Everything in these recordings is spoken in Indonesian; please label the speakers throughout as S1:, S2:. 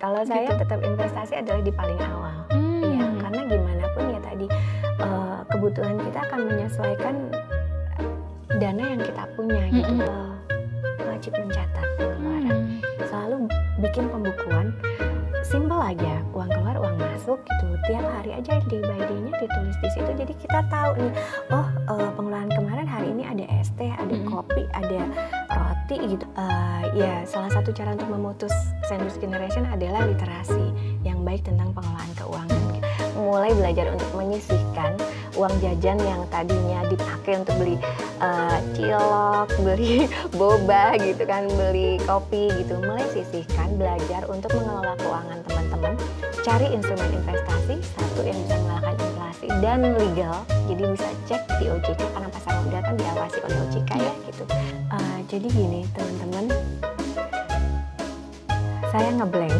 S1: Kalau saya tetap investasi adalah di paling awal. Iya, karena gimana pun ya tadi kebutuhan kita akan menyesuaikan dana yang kita punya gitu. Wajib mencatat pengeluaran. Selalu bikin pembukuan. Simpel aja, uang keluar, uang masuk gitu. Tiap hari aja day by day-nya ditulis di situ. Jadi kita tahu nih, pengeluaran kemarin hari ini ada es teh, ada kopi, ada roti gitu. Ya salah satu cara untuk memutus sandwich generation adalah literasi yang baik tentang pengelolaan keuangan. Mulai belajar untuk menyisihkan uang jajan yang tadinya dipakai untuk beli cilok, beli boba gitu kan, beli kopi gitu. Mulai sisihkan, belajar untuk mengelola keuangan teman-teman. Cari instrumen investasi, satu yang bisa mengalahkan inflasi dan legal. Jadi bisa cek di OJK karena pasar modal kan diawasi oleh OJK ya gitu. Jadi gini teman-teman, saya ngeblank.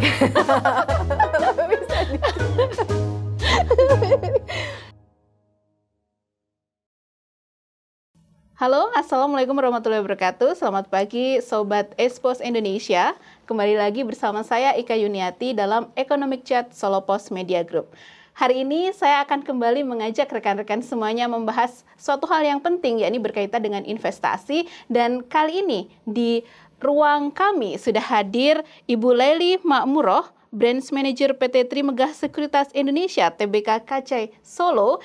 S2: Halo, Assalamualaikum warahmatullahi wabarakatuh. Selamat pagi Sobat Expos Indonesia. Kembali lagi bersama saya Ika Yuniati dalam Economic Chat Solo Post Media Group. Hari ini saya akan kembali mengajak rekan-rekan semuanya membahas suatu hal yang penting, yakni berkaitan dengan investasi. Dan kali ini di ruang kami sudah hadir Ibu Lely Makmuroh, Branch Manager PT Trimegah Sekuritas Indonesia Tbk Kacai Solo.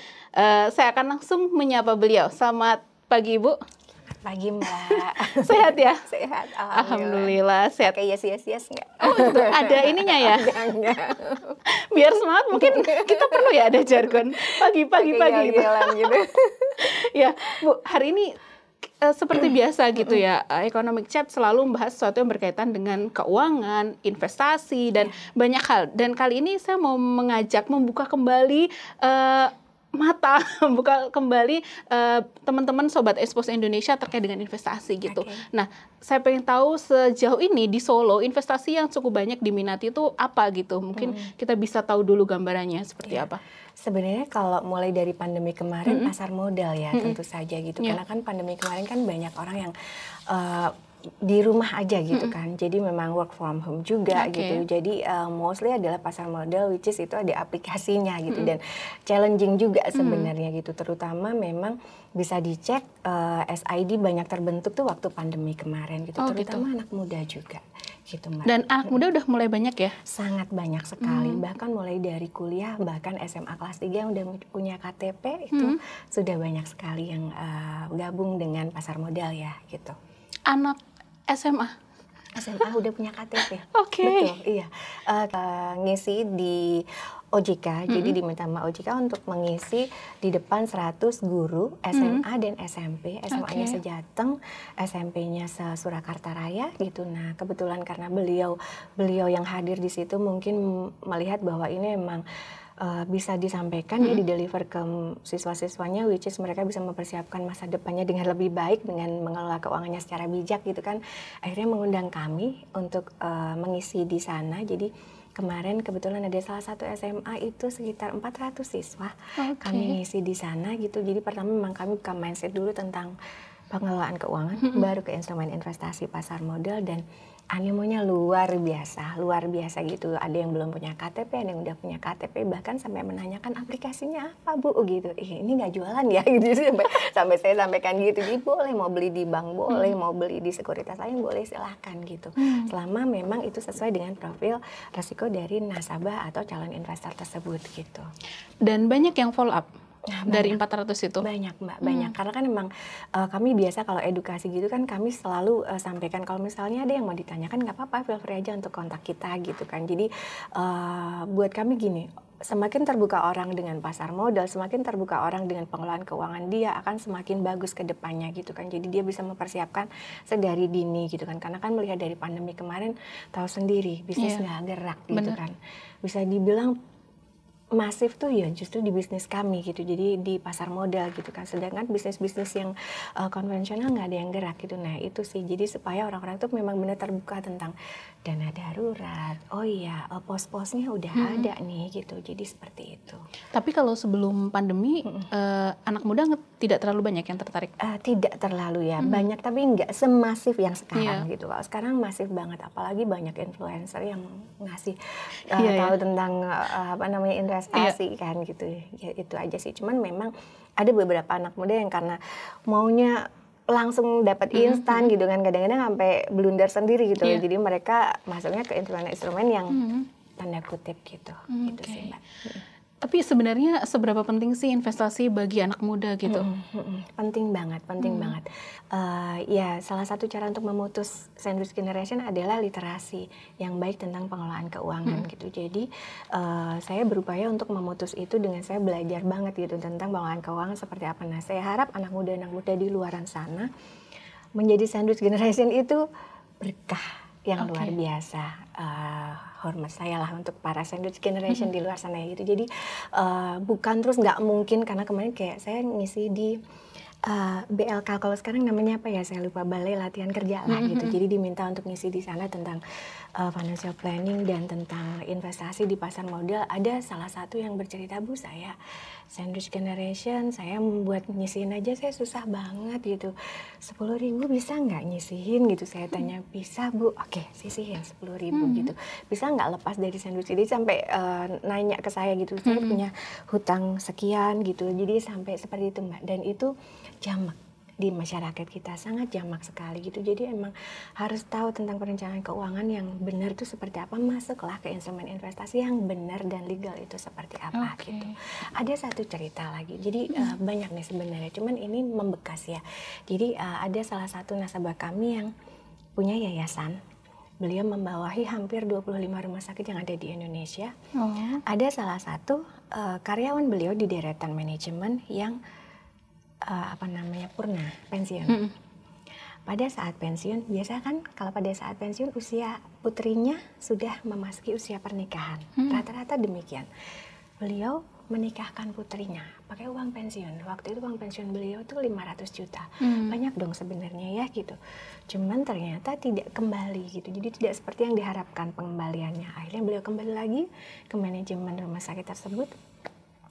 S2: Saya akan langsung menyapa beliau. Selamat pagi Ibu.
S1: Pagi Mbak.
S2: Sehat ya?
S1: Sehat,
S2: alhamdulillah. Sehat.
S1: Kayak yes enggak?
S2: Oh itu ada ininya ya?
S1: Enggak.
S2: Biar semangat mungkin kita perlu ya ada jargon pagi gitu.
S1: Gitu.
S2: Ya Bu, hari ini seperti biasa gitu ya, Economic Chat selalu membahas sesuatu yang berkaitan dengan keuangan, investasi, dan banyak hal. Dan kali ini saya mau mengajak membuka kembali mata, buka kembali teman-teman Sobat Expos Indonesia terkait dengan investasi gitu. Nah, saya pengen tahu sejauh ini di Solo investasi yang cukup banyak diminati itu apa gitu. Mungkin kita bisa tahu dulu gambarannya seperti apa.
S1: Sebenarnya kalau mulai dari pandemi kemarin pasar modal ya tentu saja gitu. Karena kan pandemi kemarin kan banyak orang yang di rumah aja gitu kan, jadi memang work from home juga gitu, jadi mostly adalah pasar modal, which is itu ada aplikasinya gitu, dan challenging juga sebenarnya gitu, terutama memang bisa dicek SID banyak terbentuk tuh waktu pandemi kemarin gitu, terutama anak muda juga gitu Mbak.
S2: Dan anak muda udah mulai banyak ya?
S1: Sangat banyak sekali, bahkan mulai dari kuliah, bahkan SMA kelas 3 yang udah punya KTP itu sudah banyak sekali yang gabung dengan pasar modal ya gitu.
S2: Anak SMA
S1: udah punya KTP.
S2: Betul,
S1: iya. Ngisi di OJK, jadi diminta sama OJK untuk mengisi di depan 100 guru SMA dan SMP. SMA-nya se-Jateng, SMP-nya se-Surakarta Raya gitu. Nah, kebetulan karena beliau yang hadir di situ mungkin melihat bahwa ini memang bisa disampaikan, ya dideliver ke siswa-siswanya, which is mereka bisa mempersiapkan masa depannya dengan lebih baik dengan mengelola keuangannya secara bijak gitu kan. Akhirnya mengundang kami untuk mengisi di sana. Jadi kemarin kebetulan ada salah satu SMA itu sekitar 400 siswa kami ngisi di sana gitu. Jadi pertama memang kami buka mindset dulu tentang pengelolaan keuangan, baru ke instrumen investasi pasar modal, dan animonya luar biasa gitu. Ada yang belum punya KTP, ada yang udah punya KTP, bahkan sampai menanyakan aplikasinya apa Bu gitu. Ini nggak jualan ya gitu, sampai saya sampaikan gitu. Jadi boleh, mau beli di bank boleh, mau beli di sekuritas lain boleh, silahkan gitu. Selama memang itu sesuai dengan profil resiko dari nasabah atau calon investor tersebut gitu.
S2: Dan banyak yang follow up. Dari 400 itu?
S1: Banyak Mbak, banyak. Karena kan memang kami biasa kalau edukasi gitu kan kami selalu sampaikan kalau misalnya ada yang mau ditanyakan nggak apa-apa, feel free aja untuk kontak kita gitu kan. Jadi buat kami gini, semakin terbuka orang dengan pasar modal, semakin terbuka orang dengan pengelolaan keuangan dia, akan semakin bagus ke depannya gitu kan. Jadi dia bisa mempersiapkan sedari dini gitu kan. Karena kan melihat dari pandemi kemarin, tahu sendiri bisnis nggak gerak gitu kan. Bisa dibilang masif tuh ya justru di bisnis kami gitu, jadi di pasar modal gitu kan, sedangkan bisnis-bisnis yang konvensional nggak ada yang gerak gitu. Nah itu sih, jadi supaya orang-orang tuh memang benar terbuka tentang dana darurat. Oh iya, pos-posnya udah ada nih gitu. Jadi seperti itu.
S2: Tapi kalau sebelum pandemi, anak muda tidak terlalu banyak yang tertarik?
S1: Tidak terlalu ya, banyak tapi nggak semasif yang sekarang gitu. Kalau sekarang masif banget, apalagi banyak influencer yang ngasih tahu tentang apa namanya investasi kan gitu. Ya, itu aja sih. Cuman memang ada beberapa anak muda yang karena maunya langsung dapat instan gitu kan, kadang-kadang sampai blunder sendiri gitu. Jadi mereka masuknya ke instrumen-instrumen yang tanda kutip gitu. Gitu sih, Mbak.
S2: Tapi sebenarnya seberapa penting sih investasi bagi anak muda gitu?
S1: Penting banget, penting banget. Ya, salah satu cara untuk memutus sandwich generation adalah literasi yang baik tentang pengelolaan keuangan gitu. Jadi saya berupaya untuk memutus itu dengan saya belajar banget gitu tentang pengelolaan keuangan seperti apa. Nah, saya harap anak muda di luaran sana menjadi sandwich generation itu berkah yang luar biasa. Hormat saya lah untuk para sandwich generation di luar sana gitu. Jadi bukan terus nggak mungkin, karena kemarin kayak saya ngisi di BLK, kalau sekarang namanya apa ya saya lupa, Balai Latihan Kerja lah gitu. Jadi diminta untuk ngisi di sana tentang financial planning dan tentang investasi di pasar modal. Ada salah satu yang bercerita, Bu, saya sandwich generation, saya membuat nyisihin aja saya susah banget gitu. 10.000 bisa nggak nyisihin gitu? Saya tanya, bisa Bu, oke sisihin 10.000 gitu. Bisa nggak lepas dari sandwich ini? Sampai nanya ke saya gitu, saya punya hutang sekian gitu. Jadi sampai seperti itu, Mbak. Dan itu jamak di masyarakat kita, sangat jamak sekali gitu. Jadi emang harus tahu tentang perencanaan keuangan yang benar itu seperti apa, masuklah ke instrumen investasi yang benar dan legal itu seperti apa gitu. Ada satu cerita lagi, jadi banyak nih sebenarnya, cuman ini membekas ya. Jadi ada salah satu nasabah kami yang punya yayasan. Beliau membawahi hampir 25 rumah sakit yang ada di Indonesia. Ada salah satu karyawan beliau di deretan manajemen yang purna pensiun. Pada saat pensiun, biasa kan kalau pada saat pensiun usia putrinya sudah memasuki usia pernikahan. Rata-rata demikian. Beliau menikahkan putrinya pakai uang pensiun. Waktu itu uang pensiun beliau tuh 500 juta. Banyak dong sebenarnya ya gitu. Cuman ternyata tidak kembali gitu. Jadi tidak seperti yang diharapkan pengembaliannya. Akhirnya beliau kembali lagi ke manajemen rumah sakit tersebut.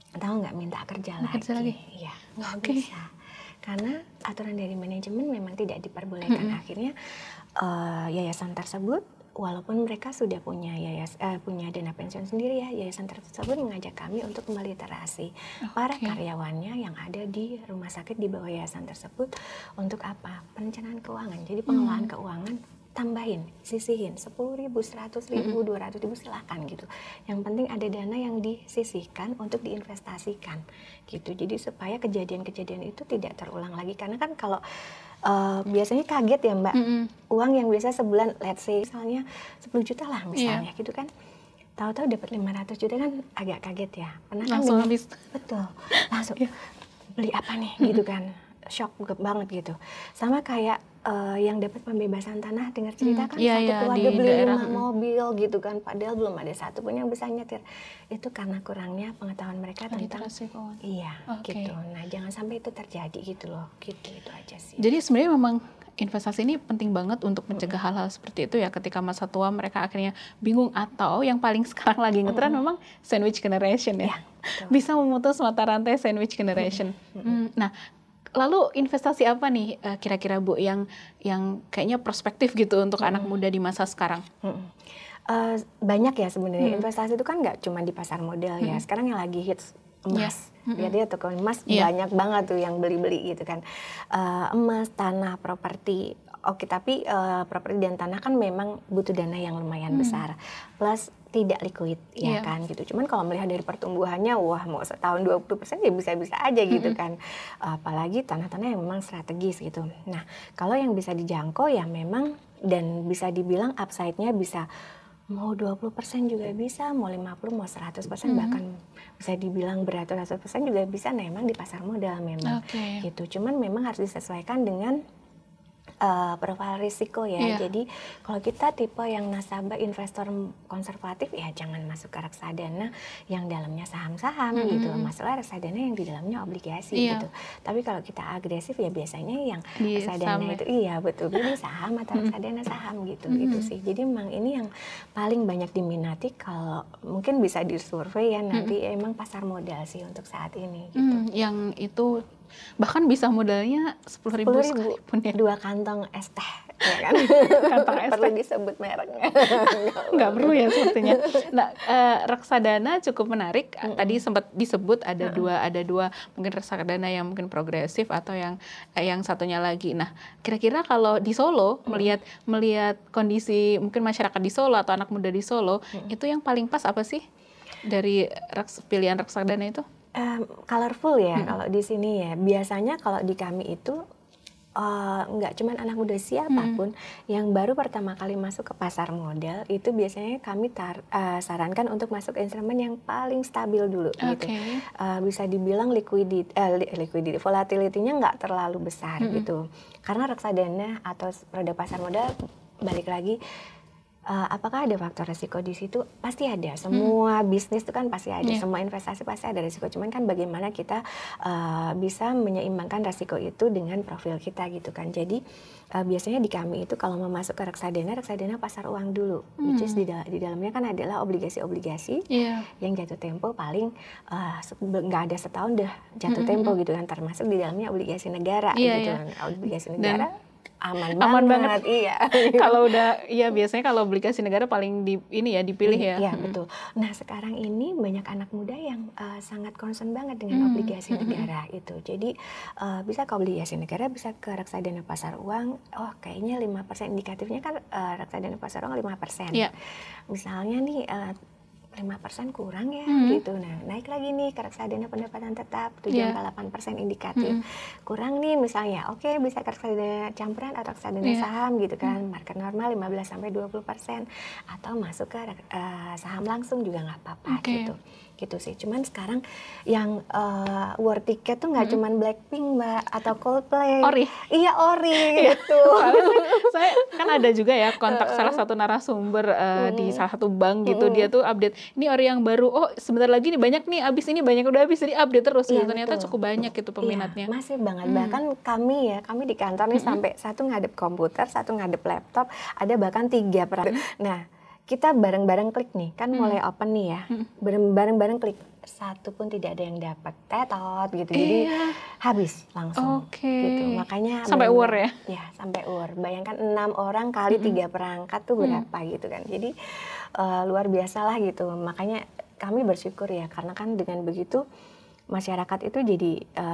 S1: Tahu nggak, minta kerja lagi. Iya, nggak bisa. Karena aturan dari manajemen memang tidak diperbolehkan. Akhirnya yayasan tersebut, walaupun mereka sudah punya punya dana pensiun sendiri ya, yayasan tersebut mengajak kami untuk meliterasi para karyawannya yang ada di rumah sakit di bawah yayasan tersebut untuk apa? Perencanaan keuangan. Jadi pengelolaan keuangan, tambahin, sisihin 10.000, 100.000, 200.000 silakan gitu. Yang penting ada dana yang disisihkan untuk diinvestasikan gitu. Jadi supaya kejadian-kejadian itu tidak terulang lagi. Karena kan kalau biasanya kaget ya Mbak, uang yang biasa sebulan, let's say misalnya 10 juta lah misalnya gitu kan. Tahu-tahu dapat 500 juta kan agak kaget ya. Pernah kan
S2: langsung habis.
S1: Betul, langsung beli apa nih gitu kan. Shock banget gitu. Sama kayak yang dapat pembebasan tanah, dengar cerita kan satu keluarga beli 5 mobil gitu kan, padahal belum ada satu pun yang bisa nyetir. Itu karena kurangnya pengetahuan mereka tentang gitu. Nah, jangan sampai itu terjadi gitu loh. Gitu, itu aja sih.
S2: Jadi sebenarnya memang investasi ini penting banget untuk mencegah hal-hal seperti itu ya, ketika masa tua mereka akhirnya bingung, atau yang paling sekarang lagi ngetren memang sandwich generation ya. Bisa memutus mata rantai sandwich generation. Nah, lalu investasi apa nih kira-kira Bu yang kayaknya prospektif gitu untuk anak muda di masa sekarang?
S1: Banyak ya sebenarnya. Investasi itu kan nggak cuma di pasar modal ya. Sekarang yang lagi hits emas. Lihat ya toko emas banyak banget tuh yang beli-beli gitu kan. Emas, tanah, properti. Oke, tapi properti dan tanah kan memang butuh dana yang lumayan besar. Plus tidak liquid ya kan gitu. Cuman kalau melihat dari pertumbuhannya, wah mau setahun 20% ya bisa-bisa aja gitu kan. Apalagi tanah-tanah yang memang strategis gitu. Nah, kalau yang bisa dijangkau ya memang, dan bisa dibilang upside-nya bisa mau 20% juga bisa, mau 50, mau 100%, bahkan bisa dibilang beratus-ratus persen juga bisa. Nah, memang di pasar modal memang gitu. Cuman memang harus disesuaikan dengan profil risiko ya.
S2: Iya.
S1: Jadi kalau kita tipe yang nasabah investor konservatif ya jangan masuk ke reksadana yang dalamnya saham-saham gitu. Masalah reksadana yang di dalamnya obligasi
S2: Iya.
S1: gitu. Tapi kalau kita agresif ya biasanya yang
S2: Di
S1: reksadana
S2: saham ya.
S1: itu iya betul pilih saham atau reksadana saham gitu. Itu sih. Jadi memang ini yang paling banyak diminati kalau mungkin bisa disurvei ya nanti emang pasar modal sih untuk saat ini gitu.
S2: Yang itu bahkan bisa modalnya 10.000 sekalipun ya.
S1: 2 kantong es teh, ya kan?
S2: Kantong es
S1: Perlu
S2: teh.
S1: disebut mereknya.
S2: Nggak perlu ya sepertinya. Nah, reksadana cukup menarik. Tadi sempat disebut ada dua mungkin reksadana yang mungkin progresif atau yang satunya lagi. Nah, kira-kira kalau di Solo melihat kondisi mungkin masyarakat di Solo atau anak muda di Solo, itu yang paling pas apa sih dari pilihan reksadana itu?
S1: Colorful ya kalau di sini ya. Biasanya kalau di kami itu nggak cuman anak muda siapapun yang baru pertama kali masuk ke pasar modal itu biasanya kami sarankan untuk masuk instrumen yang paling stabil dulu gitu. Bisa dibilang liquidity volatility-nya nggak terlalu besar gitu. Karena reksadana atau produk pasar modal balik lagi apakah ada faktor resiko di situ? Pasti ada. Semua bisnis itu kan pasti ada. Semua investasi pasti ada resiko. Cuman kan bagaimana kita bisa menyeimbangkan resiko itu dengan profil kita gitu kan. Jadi biasanya di kami itu kalau mau masuk ke reksadana pasar uang dulu. Which is di dalamnya kan adalah obligasi-obligasi yang jatuh tempo paling nggak ada setahun dah jatuh tempo gitu kan. Termasuk di dalamnya obligasi negara gitu kan. Obligasi negara aman banget. Iya.
S2: Kalau udah biasanya kalau obligasi negara paling dipilih ya.
S1: Iya, betul. Nah, sekarang ini banyak anak muda yang sangat concern banget dengan obligasi negara itu. Jadi bisa ke obligasi negara, bisa ke reksadana pasar uang. Oh, kayaknya 5% indikatifnya kan reksadana pasar uang 5%. Misalnya nih 5% kurang ya gitu. Nah, naik lagi nih ke reksadana pendapatan tetap 7-8% indikatif. Kurang nih misalnya. Oke, bisa ke reksadana campuran atau reksadana saham gitu kan. Market normal 15-20% atau masuk ke saham langsung juga nggak apa-apa gitu. Gitu sih. Cuman sekarang yang war ticket tuh nggak cuman Blackpink Mbak atau Coldplay.
S2: Ori.
S1: Iya, Ori gitu.
S2: Saya kan ada juga ya kontak salah satu narasumber di salah satu bank gitu. Dia tuh update, ini Ori yang baru. Oh, sebentar lagi nih banyak nih, abis ini banyak udah habis, jadi update terus gitu. Ternyata cukup banyak gitu peminatnya.
S1: Masih banget. Bahkan kami di kantor nih sampai satu ngadep komputer, satu ngadep laptop, ada bahkan 3 peran. Nah, kita bareng-bareng klik nih, kan mulai open nih ya, bareng-bareng klik, satu pun tidak ada yang dapat tetot gitu, jadi habis langsung gitu. Makanya
S2: sampai war ya?
S1: Ya, sampai war. Bayangkan 6 orang kali 3 perangkat tuh berapa gitu kan. Jadi luar biasa lah gitu. Makanya kami bersyukur ya, karena kan dengan begitu masyarakat itu jadi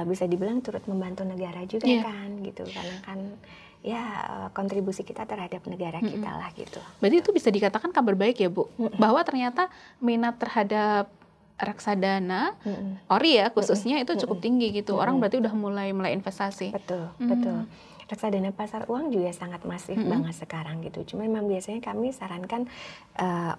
S1: bisa dibilang turut membantu negara juga kan gitu. Karena kan ya kontribusi kita terhadap negara kita lah gitu.
S2: Berarti itu bisa dikatakan kabar baik ya Bu, bahwa ternyata minat terhadap reksadana, Ori ya khususnya itu cukup tinggi gitu. Orang berarti udah mulai investasi.
S1: Betul, betul. Reksadana pasar uang juga sangat masif banget sekarang gitu. Cuma memang biasanya kami sarankan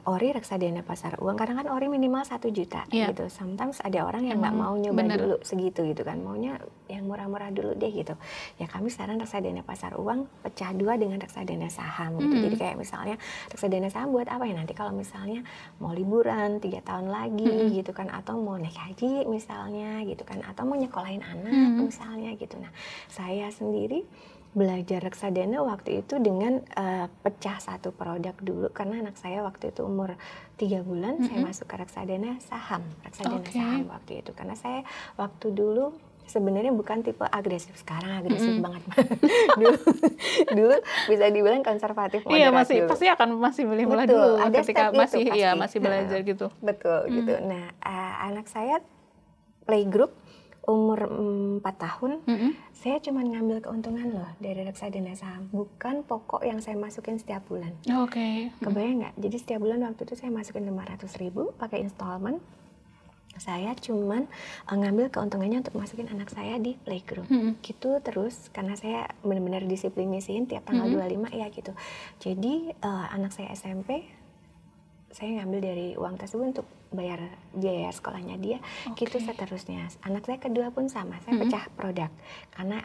S1: Ori reksadana pasar uang karena kan Ori minimal 1 juta gitu. Sometimes ada orang yang nggak mau nyoba dulu segitu gitu kan, maunya yang murah-murah dulu deh gitu. Ya kami saran reksadana pasar uang pecah 2 dengan reksadana saham gitu. Jadi kayak misalnya reksadana saham buat apa ya nanti kalau misalnya mau liburan 3 tahun lagi gitu kan, atau mau naik haji misalnya gitu kan, atau mau nyekolahin anak misalnya gitu. Nah, saya sendiri belajar reksadana waktu itu dengan pecah 1 produk dulu karena anak saya waktu itu umur 3 bulan saya masuk ke reksadana saham saham waktu itu karena saya waktu dulu sebenarnya bukan tipe agresif, sekarang agresif banget. dulu bisa dibilang konservatif moderat.
S2: Iya,
S1: dulu.
S2: pasti akan masih milih-milih dulu
S1: ada
S2: ketika masih belajar gitu.
S1: Betul gitu. Nah, anak saya playgroup umur 4 tahun, saya cuma ngambil keuntungan loh dari reksadana saham, bukan pokok yang saya masukin setiap bulan. Kebayang nggak? Jadi setiap bulan waktu itu saya masukin 500.000 pakai installment. Saya cuman ngambil keuntungannya untuk masukin anak saya di playgroup. Gitu terus, karena saya benar-benar disiplin ngisiin tiap tanggal 25 ya gitu. Jadi anak saya SMP, saya ngambil dari uang tersebut untuk bayar biaya sekolahnya dia, gitu seterusnya. Anak saya kedua pun sama, saya pecah produk karena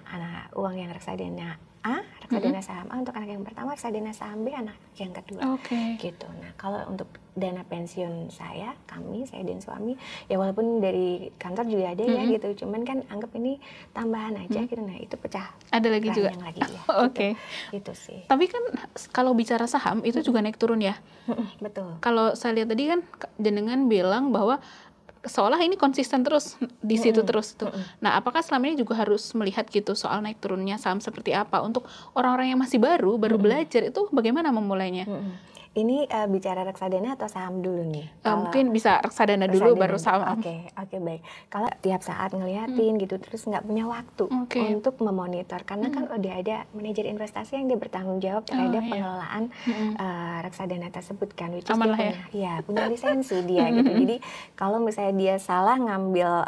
S1: uang yang reksadana A, reksadana saham A untuk anak yang pertama, reksadana saham B anak yang kedua. Gitu. Nah, kalau untuk dana pensiun saya dan suami, ya walaupun dari kantor juga ada ya gitu, cuman kan anggap ini tambahan aja gitu. Nah, itu pecah.
S2: Ada lagi juga.
S1: Lagi ya. Itu sih.
S2: Tapi kan kalau bicara saham itu juga naik turun ya.
S1: Betul.
S2: Kalau saya lihat tadi kan jenengan bilang bahwa seolah ini konsisten terus di situ terus tuh. Nah, apakah selama ini juga harus melihat gitu soal naik turunnya saham seperti apa untuk orang-orang yang masih baru belajar itu bagaimana memulainya?
S1: Ini bicara reksadana atau saham dulu nih?
S2: Mungkin bisa reksadana dulu baru saham.
S1: Oke, baik. Kalau tiap saat ngeliatin gitu terus nggak punya waktu untuk memonitor, karena kan udah ada manajer investasi yang dia bertanggung jawab terhadap pengelolaan reksadana tersebut kan, which is dia punya lisensi dia gitu. Jadi kalau misalnya dia salah ngambil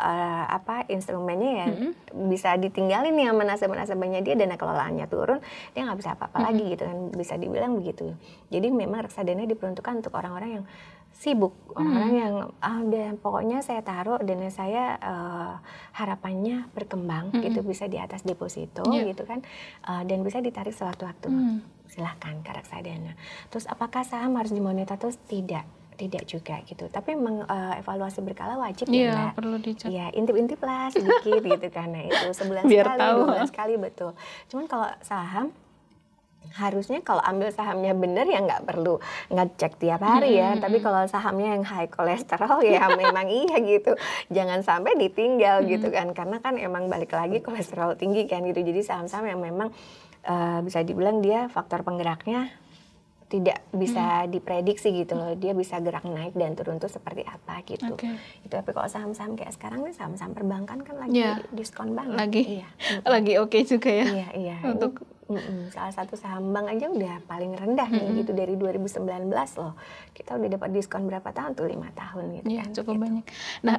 S1: instrumennya ya bisa ditinggalin nih sama nasabah-nasabahnya dia, dana kelolaannya turun, dia nggak bisa apa-apa lagi gitu kan, bisa dibilang begitu. Jadi memang reksadana diperuntukkan untuk orang-orang yang sibuk, orang-orang yang udah pokoknya saya taruh dana saya harapannya berkembang gitu, bisa di atas deposito gitu kan, dan bisa ditarik sewaktu-waktu. Silahkan ke reksadana. Terus apakah saham harus dimonitor terus? Tidak juga gitu, tapi memang evaluasi berkala wajib ya, Mbak.
S2: Perlu dicek.
S1: Ya, intip-intip lah sedikit gitu kan. Nah, itu sebulan
S2: Biar
S1: sekali,
S2: tahu.
S1: 2 bulan sekali, betul. Cuman kalau saham harusnya kalau ambil sahamnya benar ya nggak perlu ngecek tiap hari ya. Tapi kalau sahamnya yang high kolesterol ya memang iya gitu. Jangan sampai ditinggal gitu kan. Karena kan emang balik lagi kolesterol tinggi kan gitu. Jadi saham-saham yang memang bisa dibilang dia faktor penggeraknya tidak bisa diprediksi gitu loh. Dia bisa gerak naik dan turun tuh seperti apa gitu. Itu. Tapi kalau saham-saham kayak sekarang nih, saham-saham perbankan kan lagi diskon banget.
S2: Lagi oke juga ya.
S1: Iya.
S2: Untuk
S1: salah satu saham bank aja udah paling rendah nih gitu dari 2019 loh. Kita udah dapat diskon berapa tahun tuh, 5 tahun gitu kan.
S2: Cukup banyak. Nah,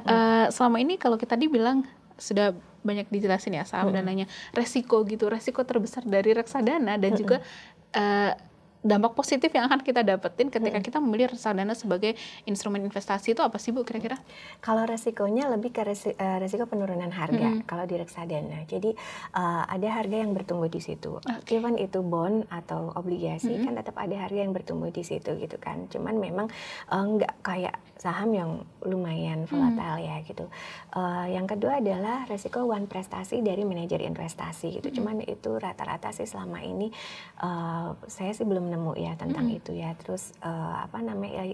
S2: selama ini kalau kita dibilang sudah banyak dijelasin ya saham dananya, resiko terbesar dari reksadana dan juga dampak positif yang akan kita dapetin ketika kita memilih reksadana sebagai instrumen investasi itu apa sih Bu kira-kira?
S1: Kalau resikonya lebih ke resiko penurunan harga kalau di reksadana. Jadi ada harga yang bertumbuh di situ. Even itu bond atau obligasi kan tetap ada harga yang bertumbuh di situ gitu kan. Cuman memang nggak kayak saham yang lumayan volatile ya gitu. Yang kedua adalah resiko one prestasi dari manajer investasi gitu. Cuman itu rata-rata sih selama ini saya sih belum nemu ya tentang itu ya. Terus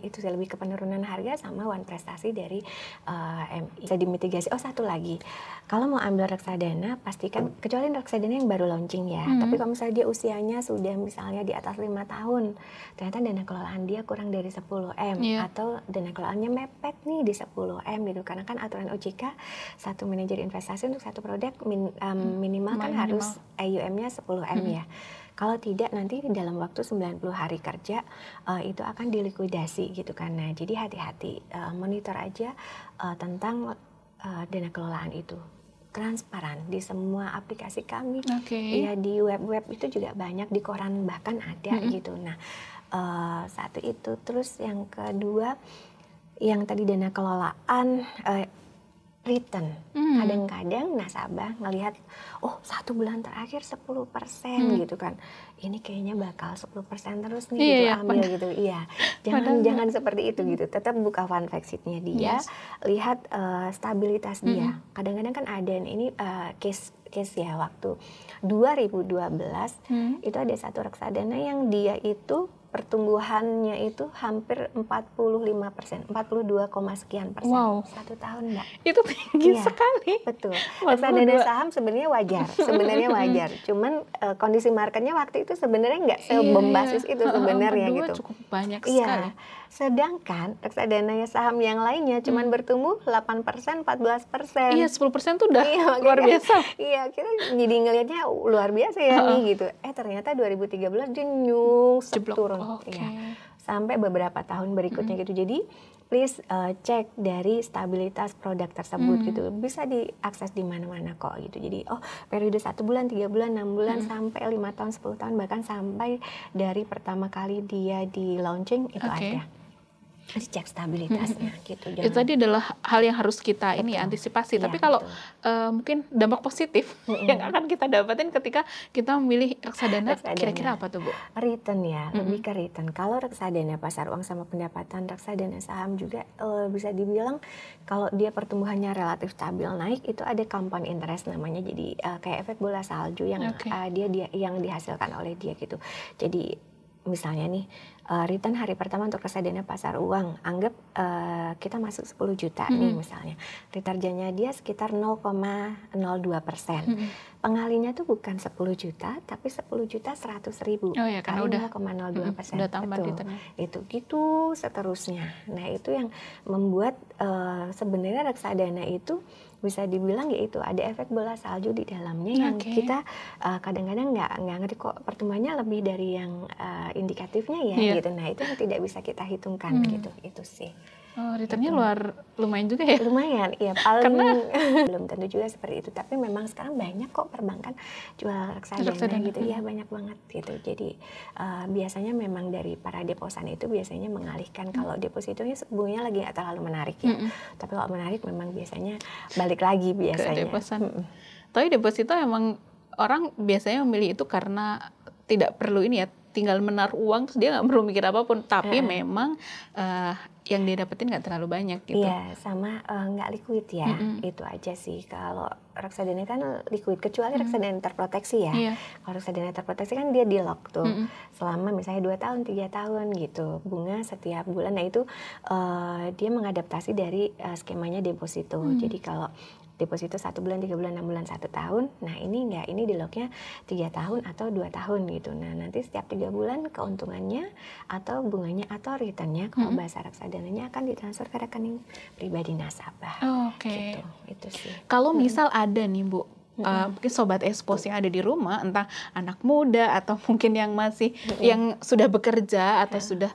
S1: itu lebih ke penurunan harga sama one prestasi dari MI. Bisa dimitigasi. Oh, satu lagi, kalau mau ambil reksadana pastikan, kecuali reksadana yang baru launching ya, tapi kalau misalnya dia usianya sudah misalnya di atas 5 tahun, ternyata dana kelolaan dia kurang dari 10M atau dana kelolaannya mepet nih di 10M gitu, karena kan aturan OJK satu manajer investasi untuk satu produk minimal kan harus AUM-nya 10M ya. Kalau tidak nanti dalam waktu 90 hari kerja itu akan dilikuidasi gitu kan. Nah, jadi hati-hati, monitor aja tentang dana kelolaan itu. Transparan di semua aplikasi kami. Ya, di web-web itu juga banyak, di koran bahkan ada gitu. Nah, satu itu. Terus yang kedua, yang tadi dana kelolaan return. Kadang-kadang nasabah ngelihat, oh 1 bulan terakhir 10% gitu kan. Ini kayaknya bakal 10% terus nih gitu, ambil gitu. Iya. Jangan seperti itu gitu. Tetap buka fund fact sheet-nya dia, lihat stabilitas dia. Kadang-kadang kan ada ini case ya, waktu 2012 itu ada satu reksadana yang dia itu pertumbuhannya itu hampir 45%, 42, sekian persen.
S2: Wow.
S1: 1 tahun, Mbak.
S2: Itu tinggi sekali.
S1: Betul. Reksadana saham sebenarnya wajar. Cuman kondisi marketnya waktu itu sebenarnya nggak sebombasis itu sebenarnya gitu.
S2: Cukup banyak sekali.
S1: Sedangkan reksadana saham yang lainnya cuman bertumbuh 8%, 14%.
S2: Iya, 10% tuh udah luar biasa.
S1: Iya, kita jadi ngelihatnya luar biasa ya nih gitu. Ternyata 2013 dia nyungsep turun. Ya, sampai beberapa tahun berikutnya gitu. Jadi please cek dari stabilitas produk tersebut gitu. Bisa diakses di mana-mana kok gitu. Jadi periode 1 bulan, 3 bulan, 6 bulan sampai 5 tahun, 10 tahun, bahkan sampai dari pertama kali dia di launching itu ada. Dicek stabilitasnya gitu.
S2: Itu tadi adalah hal yang harus kita antisipasi.
S1: Iya,
S2: tapi kalau mungkin dampak positif yang akan kita dapatin ketika kita memilih reksadana, kira-kira apa tuh Bu?
S1: Return ya, lebih ke return. Kalau reksadana pasar uang sama pendapatan reksadana saham juga bisa dibilang kalau dia pertumbuhannya relatif stabil naik, itu ada compound interest namanya. Jadi kayak efek bola salju yang dia yang dihasilkan oleh dia gitu. Jadi misalnya nih, return hari pertama untuk reksadana pasar uang, anggap kita masuk 10 juta nih misalnya. Returnnya dia sekitar 0,02%. Pengalinya tuh bukan 10 juta, tapi 10 juta 100.000.
S2: Oh ya, karena
S1: kali
S2: udah
S1: 0,02%.
S2: udah tambah returnnya.
S1: Itu gitu seterusnya. Nah itu yang membuat sebenarnya reksadana itu bisa dibilang yaitu ada efek bola salju di dalamnya yang kita kadang-kadang nggak ngerti kok pertumbuhannya lebih dari yang indikatifnya ya gitu. Nah itu yang tidak bisa kita hitungkan gitu, itu sih.
S2: Oh, returnnya lumayan juga ya?
S1: Lumayan, iya. Karena belum tentu juga seperti itu, tapi memang sekarang banyak kok perbankan jual reksadana gitu, ya banyak banget gitu. Jadi biasanya memang dari para deposan itu biasanya mengalihkan kalau depositonya bunganya lagi nggak terlalu menarik ya, tapi kalau menarik memang biasanya balik lagi biasanya.
S2: Ke deposan. Tapi deposito emang orang biasanya memilih itu karena tidak perlu ini ya, tinggal menaruh uang terus dia nggak perlu mikir apapun, tapi memang yang dia dapetin nggak terlalu banyak gitu.
S1: Iya, sama nggak liquid ya, itu aja sih. Kalau reksadana kan liquid, kecuali reksadana terproteksi ya. Kalau reksadana terproteksi kan dia di lock tuh selama misalnya 2 tahun, 3 tahun gitu, bunga setiap bulan. Nah itu dia mengadaptasi dari skemanya deposito. Jadi kalau deposito 1 bulan, 3 bulan, 6 bulan, 1 tahun. Nah ini enggak, ini di locknya 3 tahun atau 2 tahun gitu. Nah nanti setiap 3 bulan keuntungannya atau bunganya atau returnnya kalau bahasa reksadananya akan ditransfer ke rekening pribadi nasabah. Gitu, itu sih.
S2: Kalau misal ada nih Bu, mungkin sobat Expose yang ada di rumah, entah anak muda atau mungkin yang masih yang sudah bekerja atau sudah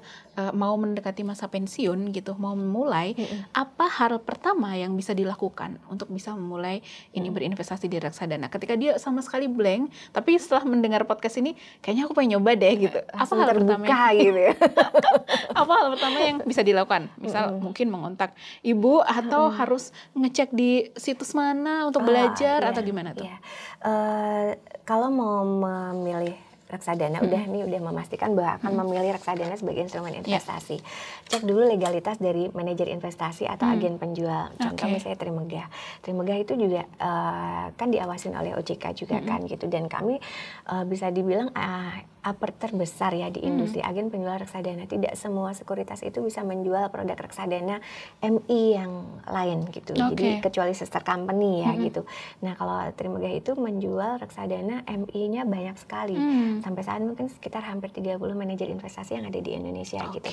S2: mau mendekati masa pensiun gitu, mau memulai, apa hal pertama yang bisa dilakukan untuk bisa memulai ini berinvestasi di reksadana? Ketika dia sama sekali blank, tapi setelah mendengar podcast ini, kayaknya aku pengen nyoba deh gitu. Apa hal pertama
S1: gitu ya?
S2: apa hal pertama yang bisa dilakukan? Misal mungkin mengontak ibu atau harus ngecek di situs mana untuk belajar atau gimana tuh?
S1: Kalau mau memilih reksadana, udah memastikan bahwa akan memilih reksadana sebagai instrumen investasi. Cek dulu legalitas dari manajer investasi atau agen penjual. Contoh misalnya Trimegah. Trimegah itu juga kan diawasin oleh OJK juga kan gitu. Dan kami bisa dibilang terbesar ya di industri agen penjual reksadana. Tidak semua sekuritas itu bisa menjual produk reksadana MI yang lain gitu. Jadi kecuali sister company ya gitu. Nah kalau Trimegah itu menjual reksadana MI-nya banyak sekali. Sampai saat mungkin sekitar hampir 30 manajer investasi yang ada di Indonesia gitu.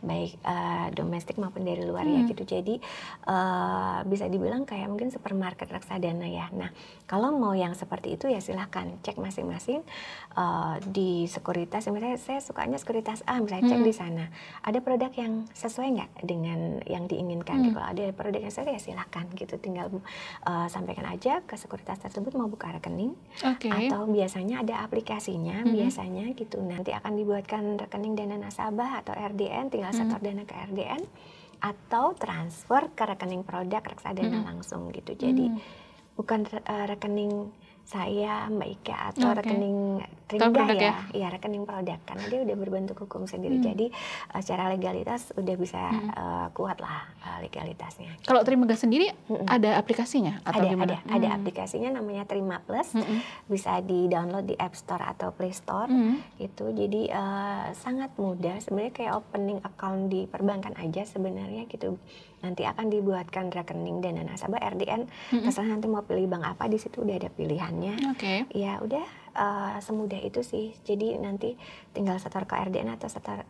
S1: Baik domestik maupun dari luar ya gitu. Jadi bisa dibilang kayak mungkin supermarket reksadana ya. Nah kalau mau yang seperti itu ya silahkan cek masing-masing di sekuritas. Misalnya saya sukanya sekuritas A, misalnya cek di sana. Ada produk yang sesuai nggak dengan yang diinginkan? Kalau ada produk yang sesuai ya silahkan gitu. Tinggal sampaikan aja ke sekuritas tersebut mau buka rekening. Atau biasanya ada aplikasinya. Biasanya gitu, nanti akan dibuatkan rekening dana nasabah atau RDN, tinggal setor dana ke RDN atau transfer ke rekening produk reksadana langsung gitu. Jadi bukan rekening saya Mbak Ika atau rekening Trimegah ya, rekening produk karena dia udah berbentuk hukum sendiri. Jadi secara legalitas udah bisa kuat lah legalitasnya.
S2: Kalau Trimegah sendiri ada aplikasinya atau gimana?
S1: Ada aplikasinya namanya Trima Plus, bisa di-download di App Store atau Play Store gitu. Jadi sangat mudah sebenarnya, kayak opening account di perbankan aja sebenarnya gitu. Nanti akan dibuatkan rekening dana nasabah RDN, terserah nanti mau pilih bank apa, di situ udah ada pilihannya. Ya udah semudah itu sih. Jadi nanti tinggal setor ke RDN atau setor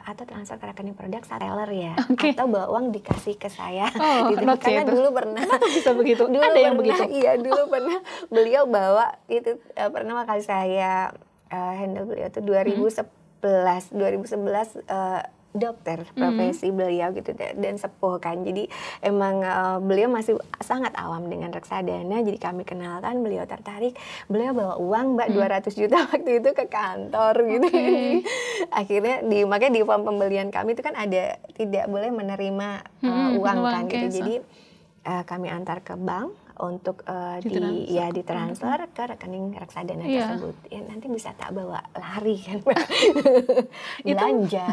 S1: atau transfer ke rekening produk seller ya, atau bawa uang dikasih ke saya. Gitu. Karena dulu pernah
S2: bisa begitu.
S1: Dulu
S2: ada yang
S1: pernah,
S2: begitu.
S1: Iya dulu pernah beliau bawa itu pertama kali saya handle beliau itu 2011 dokter profesi beliau gitu dan sepuh kan. Jadi emang beliau masih sangat awam dengan reksadana. Jadi kami kenalkan, beliau tertarik. Beliau bawa uang Mbak 200 juta waktu itu ke kantor gitu. Akhirnya makanya di form pembelian kami itu kan ada tidak boleh menerima uang kan gitu. Jadi kami antar ke bank untuk ditransfer ke rekening reksadana tersebut. Ya nanti bisa tak bawa lari kan belanja.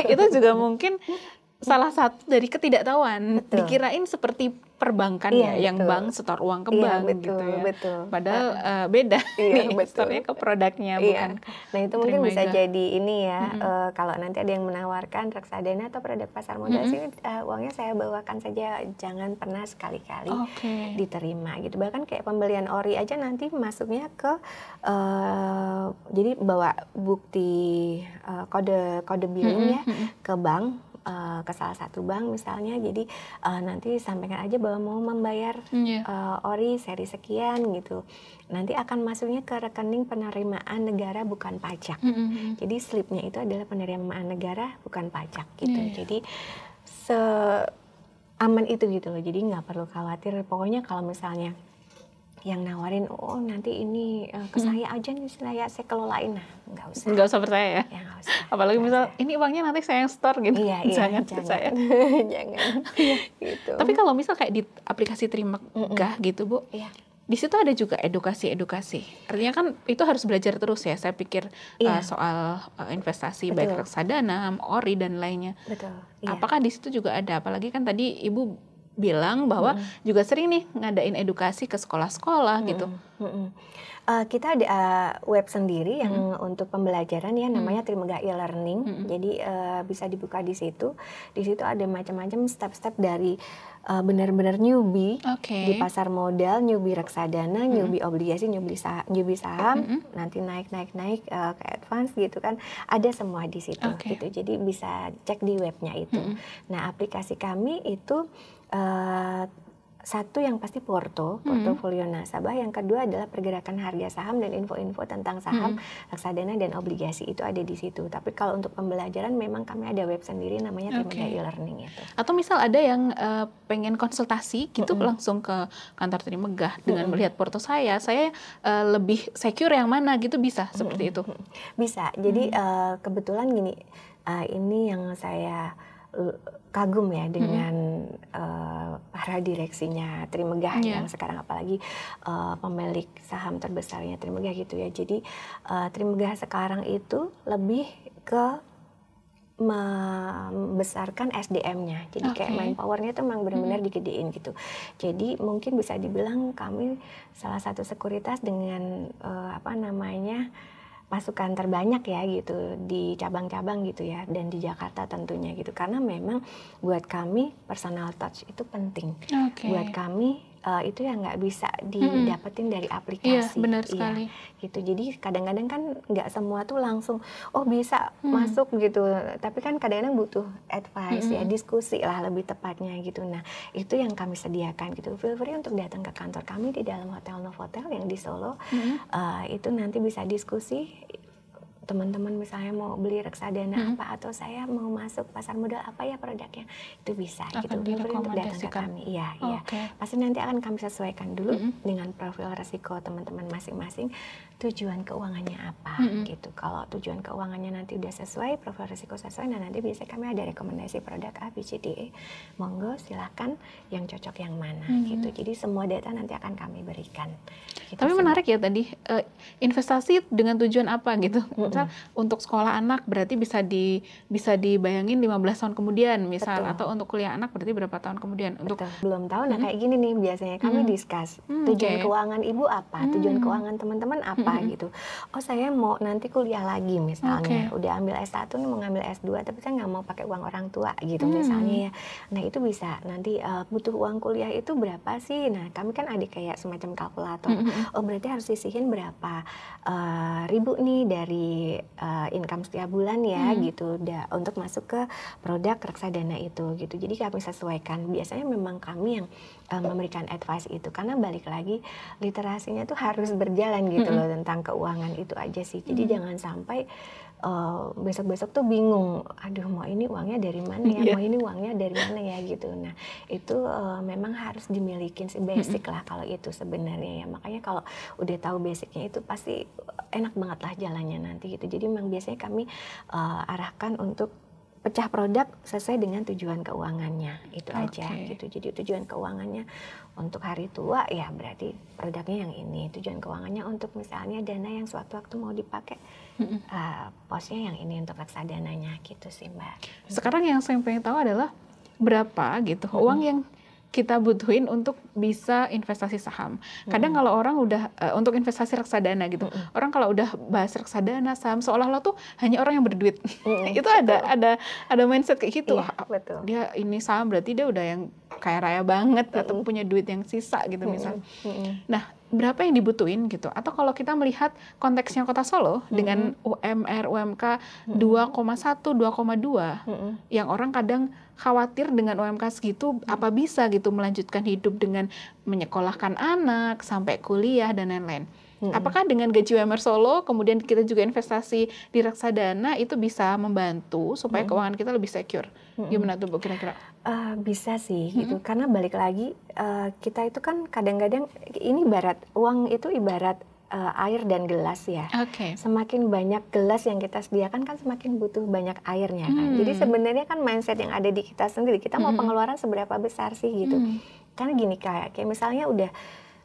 S2: Itu juga mungkin salah satu dari ketidaktahuan.
S1: Betul.
S2: Dikirain seperti perbankan yang bank setor uang ke bank gitu ya.
S1: Betul.
S2: Padahal beda nih,
S1: betul.
S2: setornya ke produknya bukan.
S1: Nah itu mungkin bisa jadi ini ya, kalau nanti ada yang menawarkan reksadana atau produk pasar modal sini, uangnya saya bawakan saja, jangan pernah sekali-kali diterima gitu. Bahkan kayak pembelian ori aja nanti masuknya ke jadi bawa bukti kode billing ya ke bank. Ke salah satu bank misalnya, jadi nanti sampaikan aja bahwa mau membayar ori seri sekian gitu, nanti akan masuknya ke rekening penerimaan negara bukan pajak. Jadi slipnya itu adalah penerimaan negara bukan pajak gitu. Jadi aman itu gitu loh, jadi nggak perlu khawatir. Pokoknya kalau misalnya yang nawarin, oh nanti ini ke saya aja nih, saya kelolain, nah nggak usah percaya
S2: ya nggak usah. Apalagi misal ini uangnya nanti saya yang store gitu, jangan percaya.
S1: Jangan gitu.
S2: Tapi kalau misal kayak di aplikasi Trimegah gitu Bu, di situ ada juga edukasi. Artinya kan itu harus belajar terus ya, saya pikir soal investasi baik reksadana, ori dan lainnya.
S1: Betul.
S2: Apakah di situ juga ada, apalagi kan tadi Ibu bilang bahwa juga sering nih ngadain edukasi ke sekolah-sekolah gitu.
S1: Kita ada web sendiri yang untuk pembelajaran ya, namanya Trimegah e-learning. Jadi bisa dibuka di situ. Di situ ada macam-macam step-step dari benar-benar newbie di pasar modal, newbie reksadana, newbie obligasi, newbie saham, nanti naik ke advance gitu kan. Ada semua di situ gitu. Jadi bisa cek di webnya itu. Nah, aplikasi kami itu satu yang pasti portofolio nasabah, yang kedua adalah pergerakan harga saham dan info-info tentang saham, reksadana dan obligasi itu ada di situ. Tapi kalau untuk pembelajaran memang kami ada web sendiri namanya Trimegah e-learning itu.
S2: Atau misal ada yang pengen konsultasi gitu langsung ke kantor Trimegah dengan melihat porto saya lebih secure yang mana gitu, bisa seperti itu?
S1: Bisa. Jadi kebetulan gini, ini yang saya kagum ya dengan para direksinya Trimegah yang sekarang, apalagi pemilik saham terbesarnya Trimegah gitu ya. Jadi Trimegah sekarang itu lebih ke membesarkan SDM-nya. Jadi kayak manpower-nya itu memang benar-benar digedein gitu. Jadi mungkin bisa dibilang kami salah satu sekuritas dengan pasukan terbanyak ya gitu di cabang-cabang gitu ya, dan di Jakarta tentunya gitu, karena memang buat kami personal touch itu penting. Buat kami itu yang nggak bisa didapetin dari aplikasi.
S2: Iya, benar sekali.
S1: Gitu. Jadi kadang-kadang kan nggak semua tuh langsung bisa masuk gitu, tapi kan kadang-kadang butuh advice ya, diskusi lah lebih tepatnya gitu. Nah itu yang kami sediakan gitu. Feel free untuk datang ke kantor kami di dalam Hotel Novotel yang di Solo. Itu nanti bisa diskusi. Teman-teman misalnya mau beli reksadana apa, atau saya mau masuk pasar modal apa ya produknya, itu bisa gitu. Untuk datang ke kami. Iya. Pasti nanti akan kami sesuaikan dulu dengan profil resiko teman-teman masing-masing, tujuan keuangannya apa gitu. Kalau tujuan keuangannya nanti udah sesuai, profil resiko sesuai, nah nanti biasanya kami ada rekomendasi produk A, B, C, D, E. Monggo silakan yang cocok yang mana gitu. Jadi semua data nanti akan kami berikan. Gitu.
S2: Tapi menarik ya tadi, investasi dengan tujuan apa gitu. Untuk sekolah anak berarti bisa dibayangin 15 tahun kemudian misal. Atau untuk kuliah anak berarti berapa tahun kemudian. Untuk
S1: belum tahu. Nah kayak gini nih biasanya kami discuss tujuan keuangan ibu apa, tujuan keuangan teman-teman apa gitu. Oh saya mau nanti kuliah lagi misalnya, udah ambil S1 nih mau ngambil S2, tapi saya nggak mau pakai uang orang tua gitu misalnya ya. Nah itu bisa nanti butuh uang kuliah itu berapa sih. Nah kami kan ada kayak semacam kalkulator. Oh berarti harus sisihin berapa ribu nih dari income setiap bulan ya gitu, untuk masuk ke produk reksadana itu gitu. Jadi kami sesuaikan. Biasanya memang kami yang memberikan advice itu, karena balik lagi literasinya tuh harus berjalan gitu loh tentang keuangan itu aja sih. Jadi jangan sampai besok-besok tuh bingung, aduh mau ini uangnya dari mana ya, mau ini uangnya dari mana ya gitu. Nah itu memang harus dimilikin sih, basic lah kalau itu sebenarnya ya. Makanya kalau udah tahu basicnya itu pasti enak banget lah jalannya nanti gitu. Jadi memang biasanya kami arahkan untuk pecah produk sesuai dengan tujuan keuangannya, itu aja gitu. Jadi tujuan keuangannya untuk hari tua ya berarti produknya yang ini, tujuan keuangannya untuk misalnya dana yang sewaktu-waktu mau dipakai, posnya yang ini untuk reksadananya gitu sih Mbak.
S2: Sekarang yang saya pengen tahu adalah berapa gitu uang yang kita butuhin untuk bisa investasi saham. Kadang kalau orang udah untuk investasi reksadana gitu, orang kalau udah bahas reksadana saham seolah-olah tuh hanya orang yang berduit. Itu ada mindset kayak gitu.
S1: Iya, betul.
S2: Dia ini saham berarti dia udah yang kaya raya banget atau punya duit yang sisa gitu misalnya. Nah, berapa yang dibutuhin gitu? Atau kalau kita melihat konteksnya Kota Solo dengan UMR UMK 2,1 2,2 yang orang kadang khawatir dengan UMK segitu apa bisa gitu melanjutkan hidup dengan menyekolahkan anak sampai kuliah dan lain-lain. Apakah dengan gaji UMR Solo kemudian kita juga investasi di reksadana itu bisa membantu supaya keuangan kita lebih secure? Gimana tuh Bu kira-kira?
S1: Bisa sih gitu, karena balik lagi kita itu kan kadang-kadang ini ibarat uang itu ibarat air dan gelas ya. Semakin banyak gelas yang kita sediakan kan semakin butuh banyak airnya kan. Jadi sebenarnya kan mindset yang ada di kita sendiri, kita mau pengeluaran seberapa besar sih gitu. Karena gini kayak misalnya udah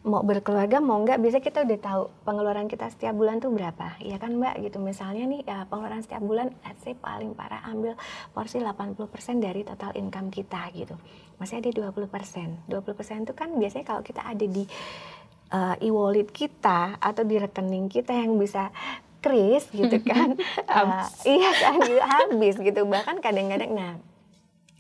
S1: mau berkeluarga mau enggak, biasanya kita udah tahu pengeluaran kita setiap bulan tuh berapa, ya kan Mbak gitu. Misalnya nih pengeluaran setiap bulan, let's say paling parah ambil porsi 80% dari total income kita gitu. Masih ada 20%. 20% itu kan biasanya kalau kita ada di e-wallet kita atau di rekening kita yang bisa kris gitu kan, iya kan gitu, habis gitu. Bahkan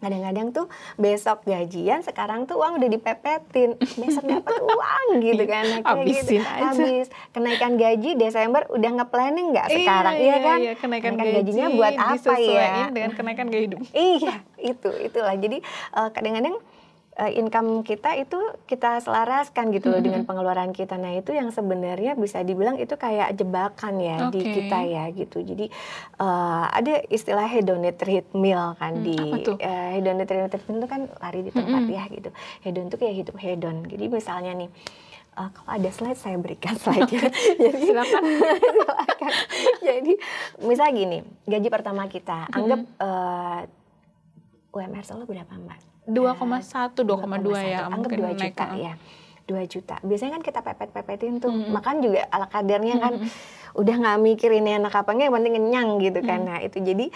S1: kadang-kadang tuh besok gajian, sekarang tuh uang udah dipepetin, besok dapat uang gitu kan,
S2: habisin
S1: gitu. Habis kenaikan gaji Desember udah nge-planning nggak sekarang, iya kan?
S2: Kenaikan
S1: gajinya buat apa ya?
S2: Dengan kenaikan gaya hidup.
S1: Iya, itulah. Jadi kadang-kadang income kita itu kita selaraskan gitu loh dengan pengeluaran kita. Nah itu yang sebenarnya bisa dibilang itu kayak jebakan ya di kita ya gitu. Jadi ada istilah hedonic treadmill kan di hedonic treadmill itu kan lari di tempat ya gitu. Hedon itu kayak hidup hedon. Jadi misalnya nih kalau ada slide saya berikan slide-nya. Jadi silakan. Jadi misal gini, gaji pertama kita anggap UMR Solo berapa Mbak?
S2: 2,1, 2,2 ya,
S1: anggap
S2: mungkin
S1: 2 juta ya. 2 juta. Biasanya kan kita pepet-pepetin tuh, makan juga ala kadarnya kan. Udah nggak mikirin enak apa enggak, yang penting kenyang gitu kan. Nah itu jadi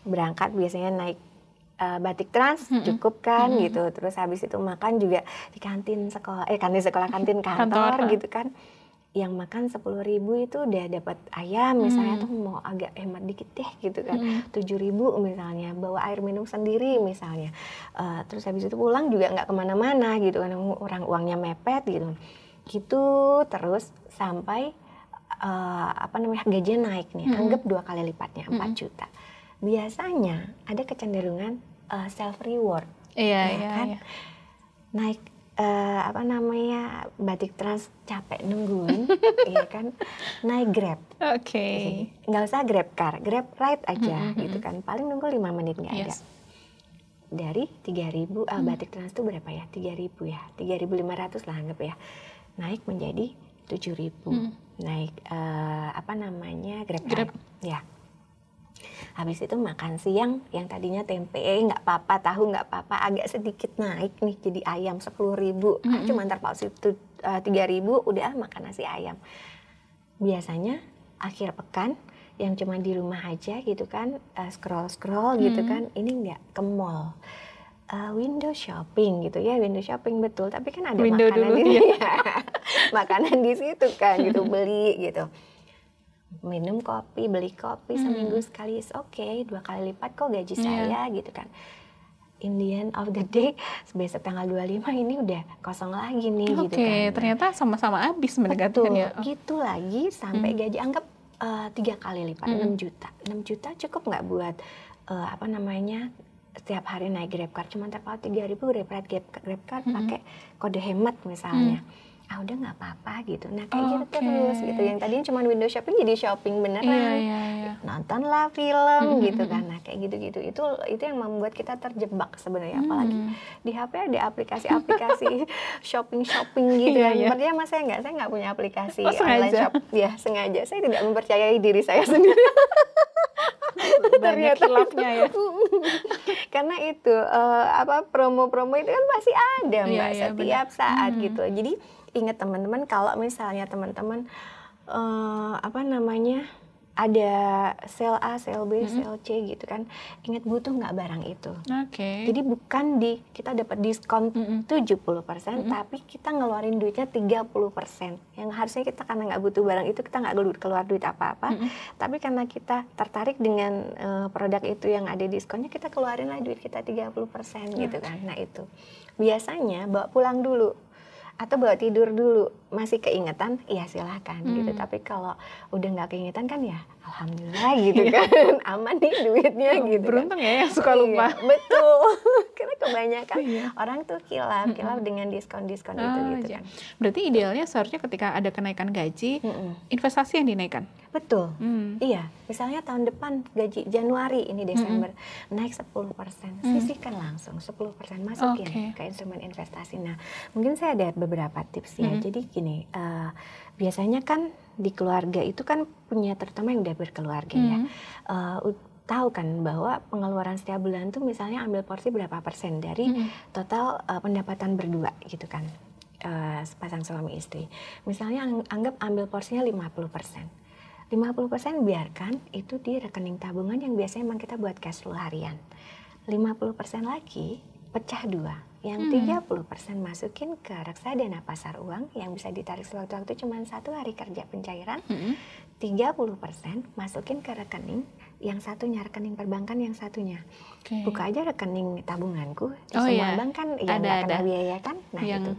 S1: berangkat biasanya naik Batik Trans cukup kan gitu. Terus habis itu makan juga di kantin sekolah, kantin kantor gitu kan. Yang makan 10.000 itu udah dapat ayam misalnya tuh mau agak hemat dikit deh gitu kan, 7.000 misalnya, bawa air minum sendiri misalnya, terus habis itu pulang juga nggak kemana-mana gitu kan, orang uangnya mepet gitu terus sampai gajinya naik nih, anggap 2 kali lipatnya 4 juta. Biasanya ada kecenderungan self reward, kan? Naik Batik Trans capek nungguin, iya kan, naik Grab. Nggak usah Grab Car, Grab Ride aja gitu kan, paling nunggu 5 menit nggak ada. Dari 3.000 Batik Trans itu berapa ya? 3.000 ya, 3.500 lah anggap ya, naik menjadi 7.000. Naik Grab Ride ya. Habis itu makan siang yang tadinya tempe nggak apa-apa, tahu nggak apa-apa, agak sedikit naik nih jadi ayam 10.000. Cuma terpaut situ 3.000 udah makan nasi ayam. Biasanya akhir pekan yang cuma di rumah aja gitu kan, scroll gitu kan, ini nggak ke mall. Window shopping gitu ya, window shopping betul, tapi kan ada
S2: window
S1: makanan
S2: dulu,
S1: di makanan di situ kan gitu, beli gitu. Minum kopi, beli kopi seminggu sekali, oke, 2 kali lipat kok gaji saya gitu kan. In the end of the day, besok tanggal 25 ini udah kosong lagi nih gitu kan.
S2: Ternyata sama-sama habis mendekatkannya.
S1: Gitu lagi sampai gaji anggap 3 kali lipat, 6 juta. 6 juta cukup nggak buat setiap hari naik Grab Car, cuma terpaut 3.000 Grab Card pakai kode hemat misalnya. udah nggak apa-apa gitu. Nah kayak gitu terus gitu. Yang tadinya cuma window shopping jadi shopping beneran. Nontonlah film gitu kan. Nah kayak gitu-gitu. Itu yang membuat kita terjebak sebenarnya. Apalagi di HP ada aplikasi-aplikasi shopping gitu kan. Percaya saya nggak punya aplikasi online shop. Ya sengaja. Saya tidak mempercayai diri saya sendiri.
S2: Banyak hilafnya ya.
S1: Karena itu promo-promo itu kan pasti ada Mbak setiap saat gitu. Jadi ingat teman-teman, kalau misalnya teman-teman ada sale A, sale B, sale C gitu kan, ingat butuh nggak barang itu. Jadi bukan kita dapat diskon 70%, tapi kita ngeluarin duitnya 30%. Yang harusnya kita karena nggak butuh barang itu, kita nggak keluar duit apa-apa, tapi karena kita tertarik dengan produk itu yang ada diskonnya, kita keluarinlah duit kita 30% gitu kan. Nah itu biasanya bawa pulang dulu atau bawa tidur dulu, masih keingetan, ya silahkan gitu. Tapi kalau udah nggak keingetan kan ya alhamdulillah gitu kan, aman nih duitnya gitu.
S2: Beruntung ya yang suka lupa.
S1: Betul, karena kebanyakan orang tuh kilaf dengan diskon-diskon itu gitu kan.
S2: Berarti idealnya seharusnya ketika ada kenaikan gaji, investasi yang dinaikkan.
S1: Betul, iya. Misalnya tahun depan gaji Januari ini Desember naik 10%, sisihkan langsung 10%, masukin ke instrumen investasi. Nah, mungkin saya ada beberapa tips ya. Jadi gini, biasanya kan di keluarga itu kan punya, terutama yang udah berkeluarga ya, tahu kan bahwa pengeluaran setiap bulan tuh misalnya ambil porsi berapa persen dari total pendapatan berdua gitu kan, sepasang suami istri. Misalnya anggap ambil porsinya 50%. 50% biarkan itu di rekening tabungan yang biasanya memang kita buat cash flow harian. 50% lagi pecah dua. Yang 30% masukin ke reksadana pasar uang yang bisa ditarik sewaktu-waktu cuma 1 hari kerja pencairan. 30% masukin ke rekening, yang satunya rekening perbankan, yang satunya buka aja rekening tabunganku di semua bank kan ya nggak kena biaya kan. Nah itu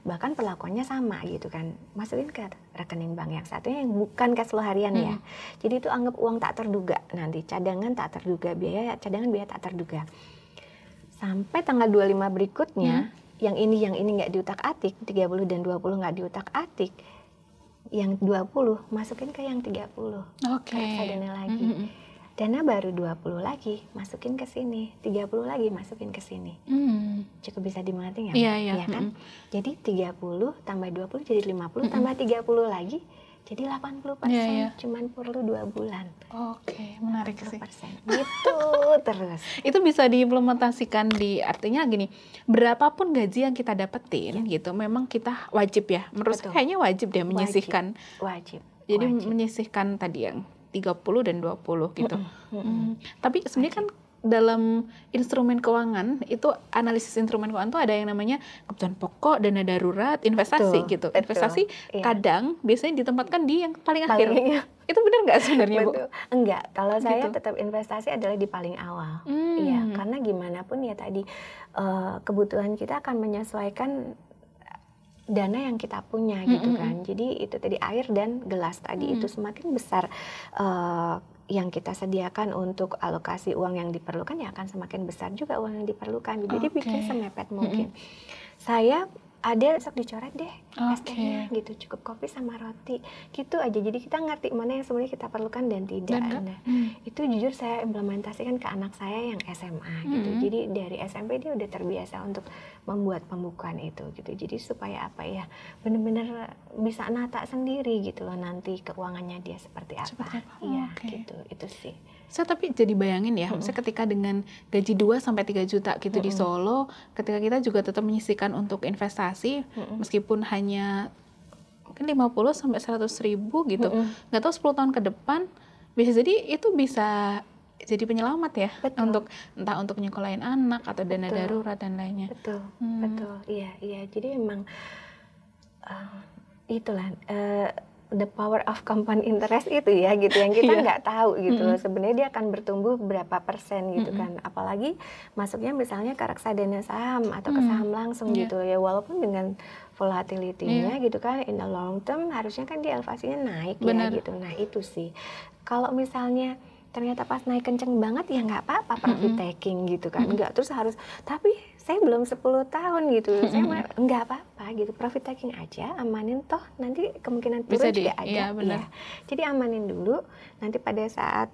S1: bahkan perlakuannya sama gitu kan, masukin ke rekening bank yang satunya yang bukan cash flow harian ya. Jadi itu anggap uang tak terduga, nanti cadangan tak terduga, biaya tak terduga. Sampai tanggal 25 berikutnya, yang ini nggak diutak-atik, 30 dan 20 nggak diutak-atik, yang 20 masukin ke yang 30, reksadana lagi. Dana baru 20 lagi masukin ke sini, 30 lagi masukin ke sini. Cukup bisa dimengerti nggak? Iya kan? Jadi 30 tambah 20 jadi 50, tambah 30 lagi jadi 80%, cuman perlu 2 bulan.
S2: Menarik sih.
S1: Gitu terus.
S2: Itu bisa diimplementasikan artinya gini, berapapun gaji yang kita dapetin gitu, memang kita wajib ya, menurut saya kayaknya wajib deh menyisihkan.
S1: Wajib.
S2: Jadi menyisihkan tadi yang 30 dan 20 gitu. Tapi sebenarnya kan dalam instrumen keuangan itu, analisis instrumen keuangan itu ada yang namanya kebutuhan pokok, dana darurat, investasi gitu. Investasi kadang biasanya ditempatkan di yang paling akhir. Itu benar nggak sebenarnya, Bu?
S1: Enggak, kalau saya tetap investasi adalah di paling awal. Iya, karena gimana pun ya tadi kebutuhan kita akan menyesuaikan dana yang kita punya gitu kan. Jadi itu tadi air dan gelas tadi itu semakin besar yang kita sediakan untuk alokasi uang yang diperlukan, ya akan semakin besar juga uang yang diperlukan. Jadi bikin semepet mungkin. Saya ada, besok dicoret deh ST-nya gitu, cukup kopi sama roti gitu aja. Jadi kita ngerti mana yang sebenarnya kita perlukan dan tidak. Nah, itu jujur saya implementasikan ke anak saya yang SMA gitu. Jadi dari SMP dia udah terbiasa untuk membuat pembukuan itu gitu. Jadi supaya apa ya, benar-benar bisa nata sendiri gitu loh nanti keuangannya dia seperti apa. Iya gitu, itu sih.
S2: Saya tapi jadi bayangin ya, misalnya ketika dengan gaji 2-3 juta gitu di Solo, ketika kita juga tetap menyisihkan untuk investasi, meskipun hanya mungkin 50-100 ribu gitu, nggak tahu 10 tahun ke depan, bisa jadi itu bisa jadi penyelamat ya, untuk entah untuk nyekolahin anak atau dana darurat dan lainnya.
S1: Betul, iya. Jadi memang itulah the power of compound interest itu ya gitu, yang kita nggak tahu gitu loh. Sebenarnya dia akan bertumbuh berapa persen gitu kan, apalagi masuknya misalnya ke reksadana saham atau ke saham langsung gitu ya, walaupun dengan volatility-nya gitu kan, in the long term harusnya kan dia elevasinya naik ya gitu. Nah itu sih, kalau misalnya ternyata pas naik kenceng banget ya nggak apa-apa profit taking gitu kan, nggak terus harus, tapi saya belum 10 tahun gitu, saya nggak apa-apa gitu, profit taking aja, amanin toh nanti kemungkinan turun juga ada.
S2: Iya, benar.
S1: Ya. Jadi amanin dulu, nanti pada saat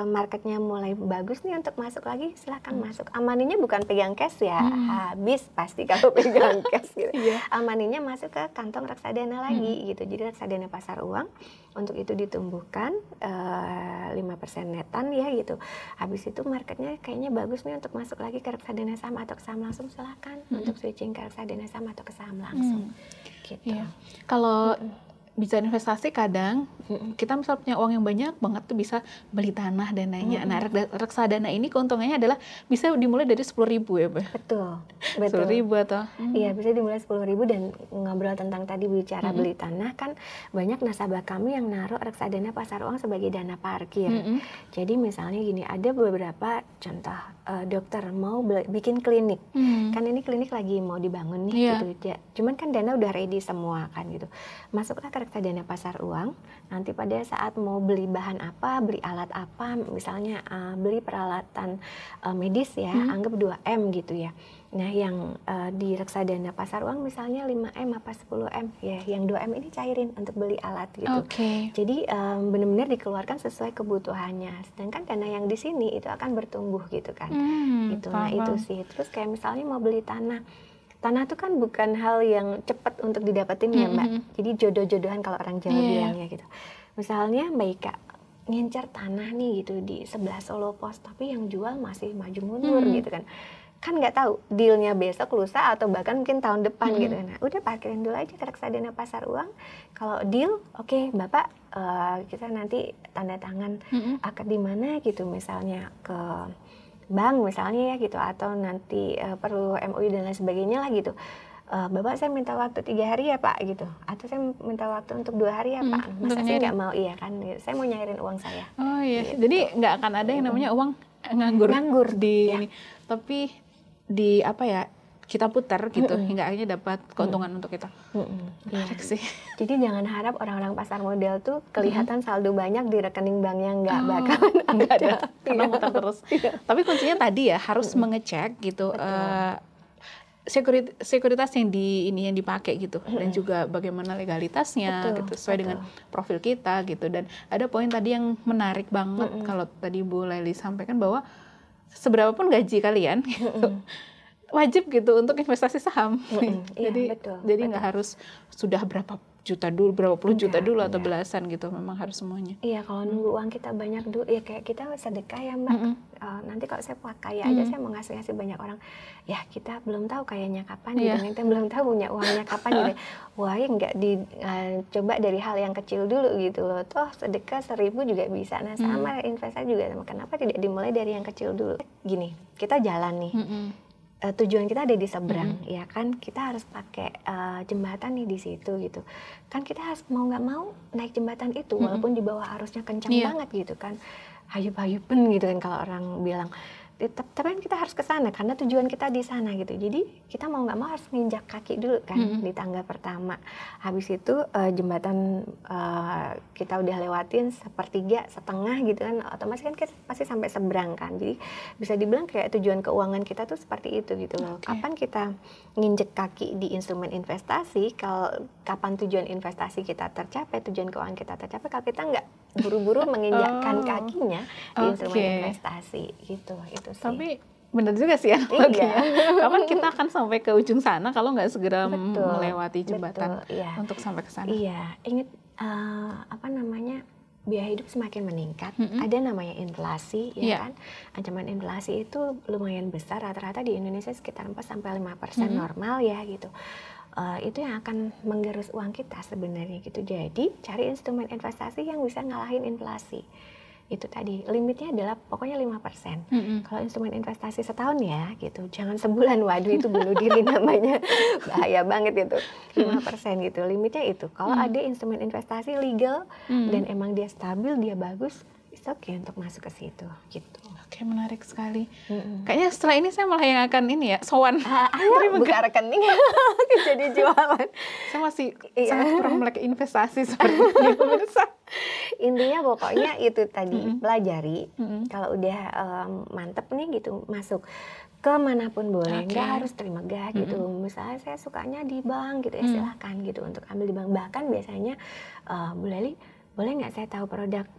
S1: marketnya mulai bagus nih untuk masuk lagi, silakan masuk. Amaninnya bukan pegang cash ya, habis pasti kalau pegang cash gitu. Amaninnya masuk ke kantong reksadana lagi gitu, jadi reksadana pasar uang, untuk itu ditumbuhkan 5% netan ya gitu. Habis itu marketnya kayaknya bagus nih untuk masuk lagi ke reksadana saham atau ke saham langsung, silakan untuk switching ke reksadana saham atau ke saham langsung. Gitu.
S2: Iya. Kalau bisa investasi kadang kita misal punya uang yang banyak banget tuh bisa beli tanah dan lainnya. Nah, reksadana ini keuntungannya adalah bisa dimulai dari 10.000 ya, Mbak?
S1: Betul.
S2: 10.000 atau?
S1: Iya, bisa dimulai 10.000. Dan ngobrol tentang tadi bicara beli tanah, kan banyak nasabah kami yang naruh reksadana pasar uang sebagai dana parkir. Jadi misalnya gini, ada beberapa contoh dokter mau bikin klinik, kan ini klinik lagi mau dibangun nih gitu. Cuman kan dana udah ready semua kan gitu. Masuklah ke reksadana pasar uang, nanti pada saat mau beli bahan apa, beli alat apa, misalnya beli peralatan medis ya, anggap 2M gitu ya. Nah, yang di reksadana pasar uang misalnya 5M apa 10M ya, yang 2M ini cairin untuk beli alat gitu. Jadi benar-benar dikeluarkan sesuai kebutuhannya. Sedangkan dana yang di sini itu akan bertumbuh gitu kan. Gitu. Nah, itu sih. Terus kayak misalnya mau beli tanah. Tanah itu kan bukan hal yang cepat untuk didapetin ya, Mbak. Jadi jodoh-jodohan kalau orang Jawa bilangnya gitu. Misalnya Mbak Ika ngincar tanah nih gitu di sebelah Solo Pos, tapi yang jual masih maju mundur gitu kan. Kan nggak tahu dealnya besok, lusa, atau bahkan mungkin tahun depan gitu. Nah, udah parkirin dulu aja ke reksadana pasar uang. Kalau deal, oke, Bapak kita nanti tanda tangan akad di mana gitu, misalnya ke bank misalnya ya gitu, atau nanti perlu MOU dan lain sebagainya lah gitu. Bapak saya minta waktu 3 hari ya Pak gitu, atau saya minta waktu untuk 2 hari ya Pak. Masa sih nggak mau, iya kan, saya mau nyairin uang saya.
S2: Oh iya, gitu. Jadi nggak akan ada yang namanya uang nganggur di ini, tapi di apa ya, kita putar gitu hingga akhirnya dapat keuntungan untuk kita. Menarik sih.
S1: Jadi jangan harap orang-orang pasar modal tuh kelihatan saldo banyak di rekening banknya, nggak bakalan ada.
S2: Karena muter terus. Tapi kuncinya tadi ya harus mengecek gitu sekuritas yang yang dipakai gitu, dan juga bagaimana legalitasnya gitu, sesuai dengan profil kita gitu. Dan ada poin tadi yang menarik banget kalau tadi Bu Lely sampaikan bahwa seberapapun gaji kalian gitu, wajib gitu untuk investasi saham. Jadi nggak harus sudah berapa juta dulu, berapa puluh juta dulu atau belasan gitu, memang harus semuanya.
S1: Iya, kalau nunggu uang kita banyak dulu, ya kayak kita sedekah ya Mbak. Nanti kalau saya kaya aja, saya mau ngasih banyak orang, ya kita belum tahu kayaknya kapan gitu, kita belum tahu punya uangnya kapan gitu. Wah, ya nggak dicoba dari hal yang kecil dulu gitu loh. Toh sedekah 1.000 juga bisa. Nah, sama investasi juga, kenapa tidak dimulai dari yang kecil dulu? Gini, kita jalan nih. Tujuan kita ada di seberang, ya kan, kita harus pakai jembatan nih di situ gitu kan, kita harus mau nggak mau naik jembatan itu walaupun di bawah arusnya kencang banget gitu kan, hayup-hayupen gitu kan kalau orang bilang. Tapi kita harus ke sana karena tujuan kita di sana gitu. Jadi kita mau nggak mau harus nginjak kaki dulu kan di tangga pertama. Habis itu jembatan kita udah lewatin 1/3, setengah gitu kan, otomatis kan kita pasti sampai seberang kan. Jadi bisa dibilang kayak tujuan keuangan kita tuh seperti itu gitu loh. Kapan kita nginjek kaki di instrumen investasi, kalau kapan tujuan investasi kita tercapai, tujuan keuangan kita tercapai, kalau kita nggak buru-buru menginjakkan kakinya di instrumen investasi gitu.
S2: Tapi benar juga sih analoginya. Kapan kita akan sampai ke ujung sana kalau nggak segera melewati jembatan untuk sampai ke sana?
S1: Iya, ingat biaya hidup semakin meningkat, ada namanya inflasi, ya kan? Ancaman inflasi itu lumayan besar, rata-rata di Indonesia sekitar 4-5% normal ya gitu. Itu yang akan menggerus uang kita sebenarnya gitu. Jadi cari instrumen investasi yang bisa ngalahin inflasi. Itu tadi limitnya adalah pokoknya 5%. Kalau instrumen investasi setahun ya gitu, jangan sebulan, waduh itu bunuh diri namanya, bahaya banget itu. 5% gitu limitnya itu. Kalau ada instrumen investasi legal dan emang dia stabil, dia bagus, it's okay untuk masuk ke situ gitu.
S2: Oke, menarik sekali. Kayaknya setelah ini saya malah yang akan ini ya, sowan.
S1: Buka rekening jadi jualan.
S2: Saya masih sangat kurang melek investasi seperti ini, pemirsa.
S1: Intinya pokoknya itu tadi, pelajari. Kalau udah mantep nih gitu, masuk. kemanapun boleh,
S2: Oke.
S1: nggak harus Trimegah gitu. Misalnya saya sukanya di bank gitu ya, silahkan gitu untuk ambil di bank. Bahkan biasanya Bu Leli, boleh nggak saya tahu produk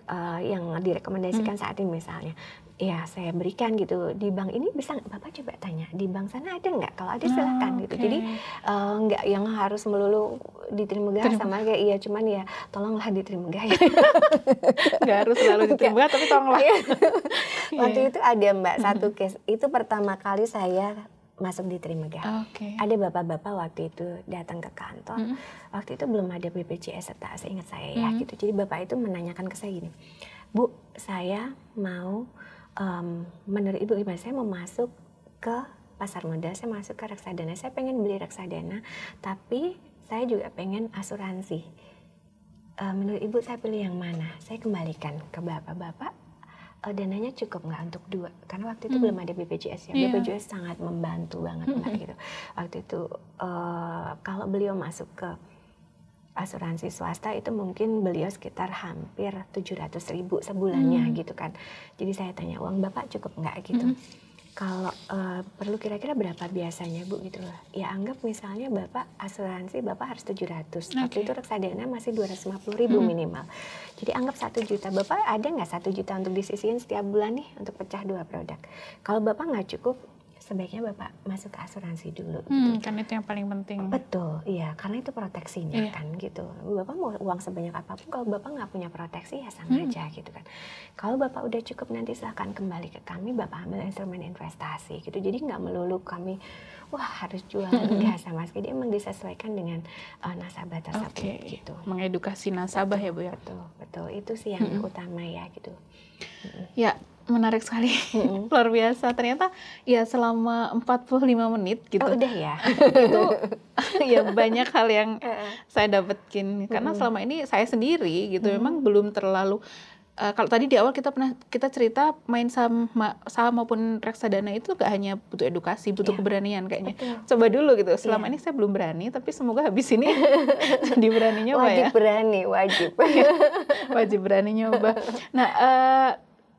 S1: yang direkomendasikan saat ini misalnya? Ya saya berikan gitu, di bank ini bisa nggak? Bapak coba tanya, di bank sana ada nggak? Kalau ada silahkan gitu. Jadi nggak yang harus melulu di Trimegah sama kayak iya, cuman ya tolonglah di Trimegah ya.
S2: Nggak harus selalu di Trimegah, tapi tolonglah.
S1: Waktu itu ada Mbak satu case, itu pertama kali saya masuk di Trimegah. Ada bapak-bapak waktu itu datang ke kantor, waktu itu belum ada BPJS Serta, seingat saya ya gitu. Jadi bapak itu menanyakan ke saya gini, Bu, saya mau menurut Ibu gimana? Saya mau masuk ke pasar modal, saya masuk ke reksadana, saya pengen beli reksadana, tapi saya juga pengen asuransi. Menurut Ibu saya pilih yang mana? Saya kembalikan ke bapak-bapak, dananya cukup nggak untuk 2? Karena waktu itu belum ada BPJS ya. BPJS sangat membantu banget Mbak gitu. Waktu itu kalau beliau masuk ke asuransi swasta itu mungkin beliau sekitar hampir 700.000 sebulannya gitu kan. Jadi saya tanya, uang Bapak cukup nggak gitu? Kalau perlu kira-kira berapa biasanya Bu gitu loh. Ya anggap misalnya Bapak asuransi Bapak harus 700. Waktu itu reksadana masih 250.000 minimal. Jadi anggap 1 juta. Bapak ada nggak 1 juta untuk disisihin setiap bulan nih untuk pecah 2 produk? Kalau Bapak nggak cukup, sebaiknya Bapak masuk ke asuransi dulu. Gitu.
S2: Kan itu yang paling penting.
S1: Betul, iya, karena itu proteksinya kan gitu. Bapak mau uang sebanyak apapun, kalau Bapak nggak punya proteksi ya sama aja gitu kan. Kalau Bapak udah cukup nanti silahkan kembali ke kami, Bapak ambil instrumen investasi gitu. Jadi nggak melulu kami, wah harus jual, enggak sama sekali. Dia emang disesuaikan dengan nasabah tersebut gitu.
S2: Mengedukasi nasabah ya Bu ya?
S1: Betul, itu sih yang utama ya gitu.
S2: Ya, menarik sekali, luar biasa. Ternyata ya selama 45 menit gitu.
S1: Oh udah ya?
S2: Itu ya banyak hal yang saya dapetin. Karena selama ini saya sendiri gitu memang belum terlalu, kalau tadi di awal kita cerita main saham maupun reksadana itu gak hanya butuh edukasi, butuh keberanian kayaknya. Coba dulu gitu. Selama ini saya belum berani, tapi semoga habis ini jadi berani nyoba ya.
S1: Wajib berani, wajib.
S2: Wajib berani nyoba. Nah,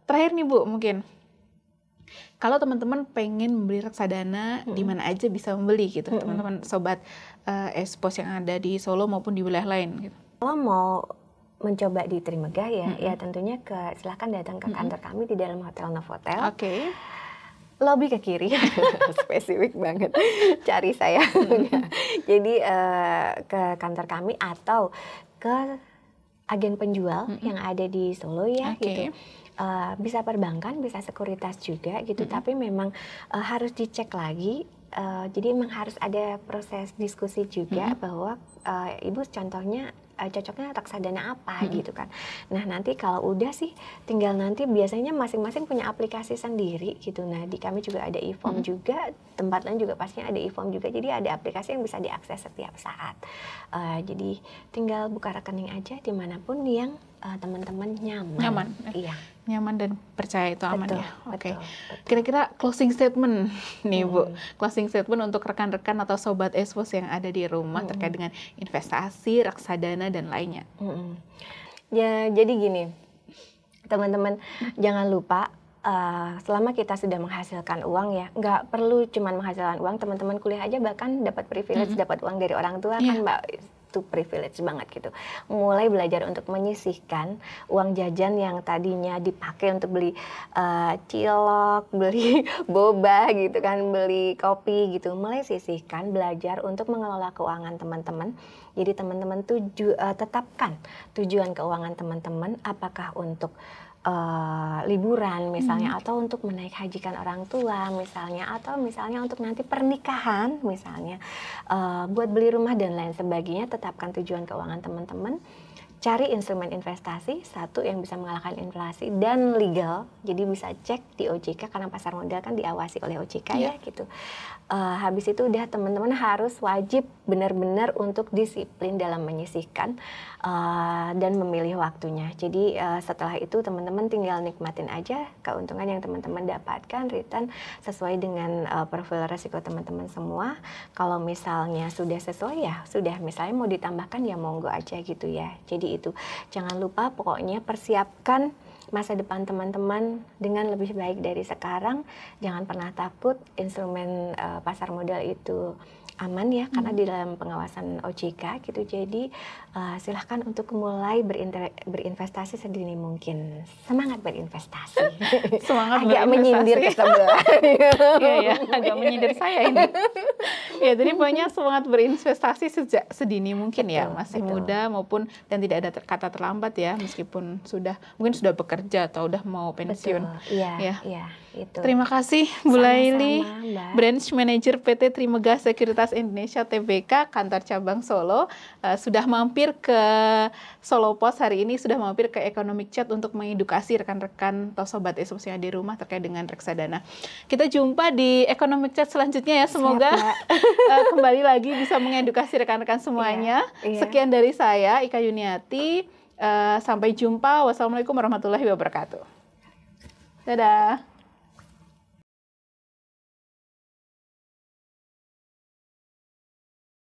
S2: terakhir nih Bu, mungkin kalau teman-teman pengen membeli reksadana, di mana aja bisa membeli gitu, teman-teman sobat Expos yang ada di Solo maupun di wilayah lain gitu.
S1: Kalau mau mencoba di Trimegah ya tentunya silahkan datang ke kantor kami di dalam Hotel Novotel. Lobby ke kiri, spesifik banget cari saya. Jadi ke kantor kami atau ke agen penjual yang ada di Solo ya gitu. Bisa perbankan, bisa sekuritas juga gitu, tapi memang harus dicek lagi. Jadi memang harus ada proses diskusi juga bahwa Ibu contohnya cocoknya reksadana apa gitu kan. Nah nanti kalau udah sih tinggal nanti biasanya masing-masing punya aplikasi sendiri gitu. Nah di kami juga ada e-form juga, tempat lain juga pastinya ada e-form juga. Jadi ada aplikasi yang bisa diakses setiap saat. Jadi tinggal buka rekening aja dimanapun yang teman-teman nyaman. Iya.
S2: Nyaman dan percaya itu aman ya. Oke. Kira-kira closing statement nih Bu. Closing statement untuk rekan-rekan atau sobat Expos yang ada di rumah terkait dengan investasi, reksadana dan lainnya.
S1: Ya jadi gini, teman-teman jangan lupa selama kita sudah menghasilkan uang ya, nggak perlu cuma menghasilkan uang, teman-teman kuliah aja bahkan dapat privilege, dapat uang dari orang tua kan Mbak, itu privilege banget gitu. Mulai belajar untuk menyisihkan uang jajan yang tadinya dipakai untuk beli cilok, beli boba gitu kan, beli kopi gitu, mulai sisihkan, belajar untuk mengelola keuangan teman-teman. Jadi teman-teman tetapkan tujuan keuangan teman-teman, apakah untuk liburan misalnya, atau untuk menaik hajikan orang tua misalnya, atau misalnya untuk nanti pernikahan misalnya, buat beli rumah dan lain sebagainya. Tetapkan tujuan keuangan teman-teman, cari instrumen investasi satu yang bisa mengalahkan inflasi dan legal, jadi bisa cek di OJK karena pasar modal kan diawasi oleh OJK ya gitu. Habis itu udah teman-teman harus wajib benar-benar untuk disiplin dalam menyisihkan dan memilih waktunya. Jadi setelah itu teman-teman tinggal nikmatin aja keuntungan yang teman-teman dapatkan, return sesuai dengan profil resiko teman-teman semua. Kalau misalnya sudah sesuai ya sudah, misalnya mau ditambahkan ya monggo aja gitu ya. Jadi itu jangan lupa pokoknya persiapkan masa depan teman-teman dengan lebih baik dari sekarang. Jangan pernah takut, instrumen pasar modal itu aman ya, karena di dalam pengawasan OJK gitu. Jadi silahkan untuk mulai berinvestasi sedini mungkin. Semangat berinvestasi.
S2: Semangat
S1: agak
S2: berinvestasi.
S1: menyindir ke sebelah.
S2: Iya, agak menyindir saya ini. Ya, jadi pokoknya semangat berinvestasi sejak sedini mungkin ya, masih muda maupun dan tidak ada kata terlambat ya, meskipun mungkin sudah bekerja atau udah mau pensiun.
S1: Iya,
S2: itu. Terima kasih Bu Laili, Branch Manager PT Trimegah Sekuritas Indonesia Tbk, kantor cabang Solo, sudah mampir ke Solo Pos hari ini, sudah mampir ke Economic Chat untuk mengedukasi rekan-rekan atau sobat Expos yang di rumah terkait dengan reksadana. Kita jumpa di Economic Chat selanjutnya ya, semoga kembali lagi bisa mengedukasi rekan-rekan semuanya. Sekian dari saya, Ika Yuniati. Sampai jumpa. Wassalamualaikum warahmatullahi wabarakatuh. Dadah.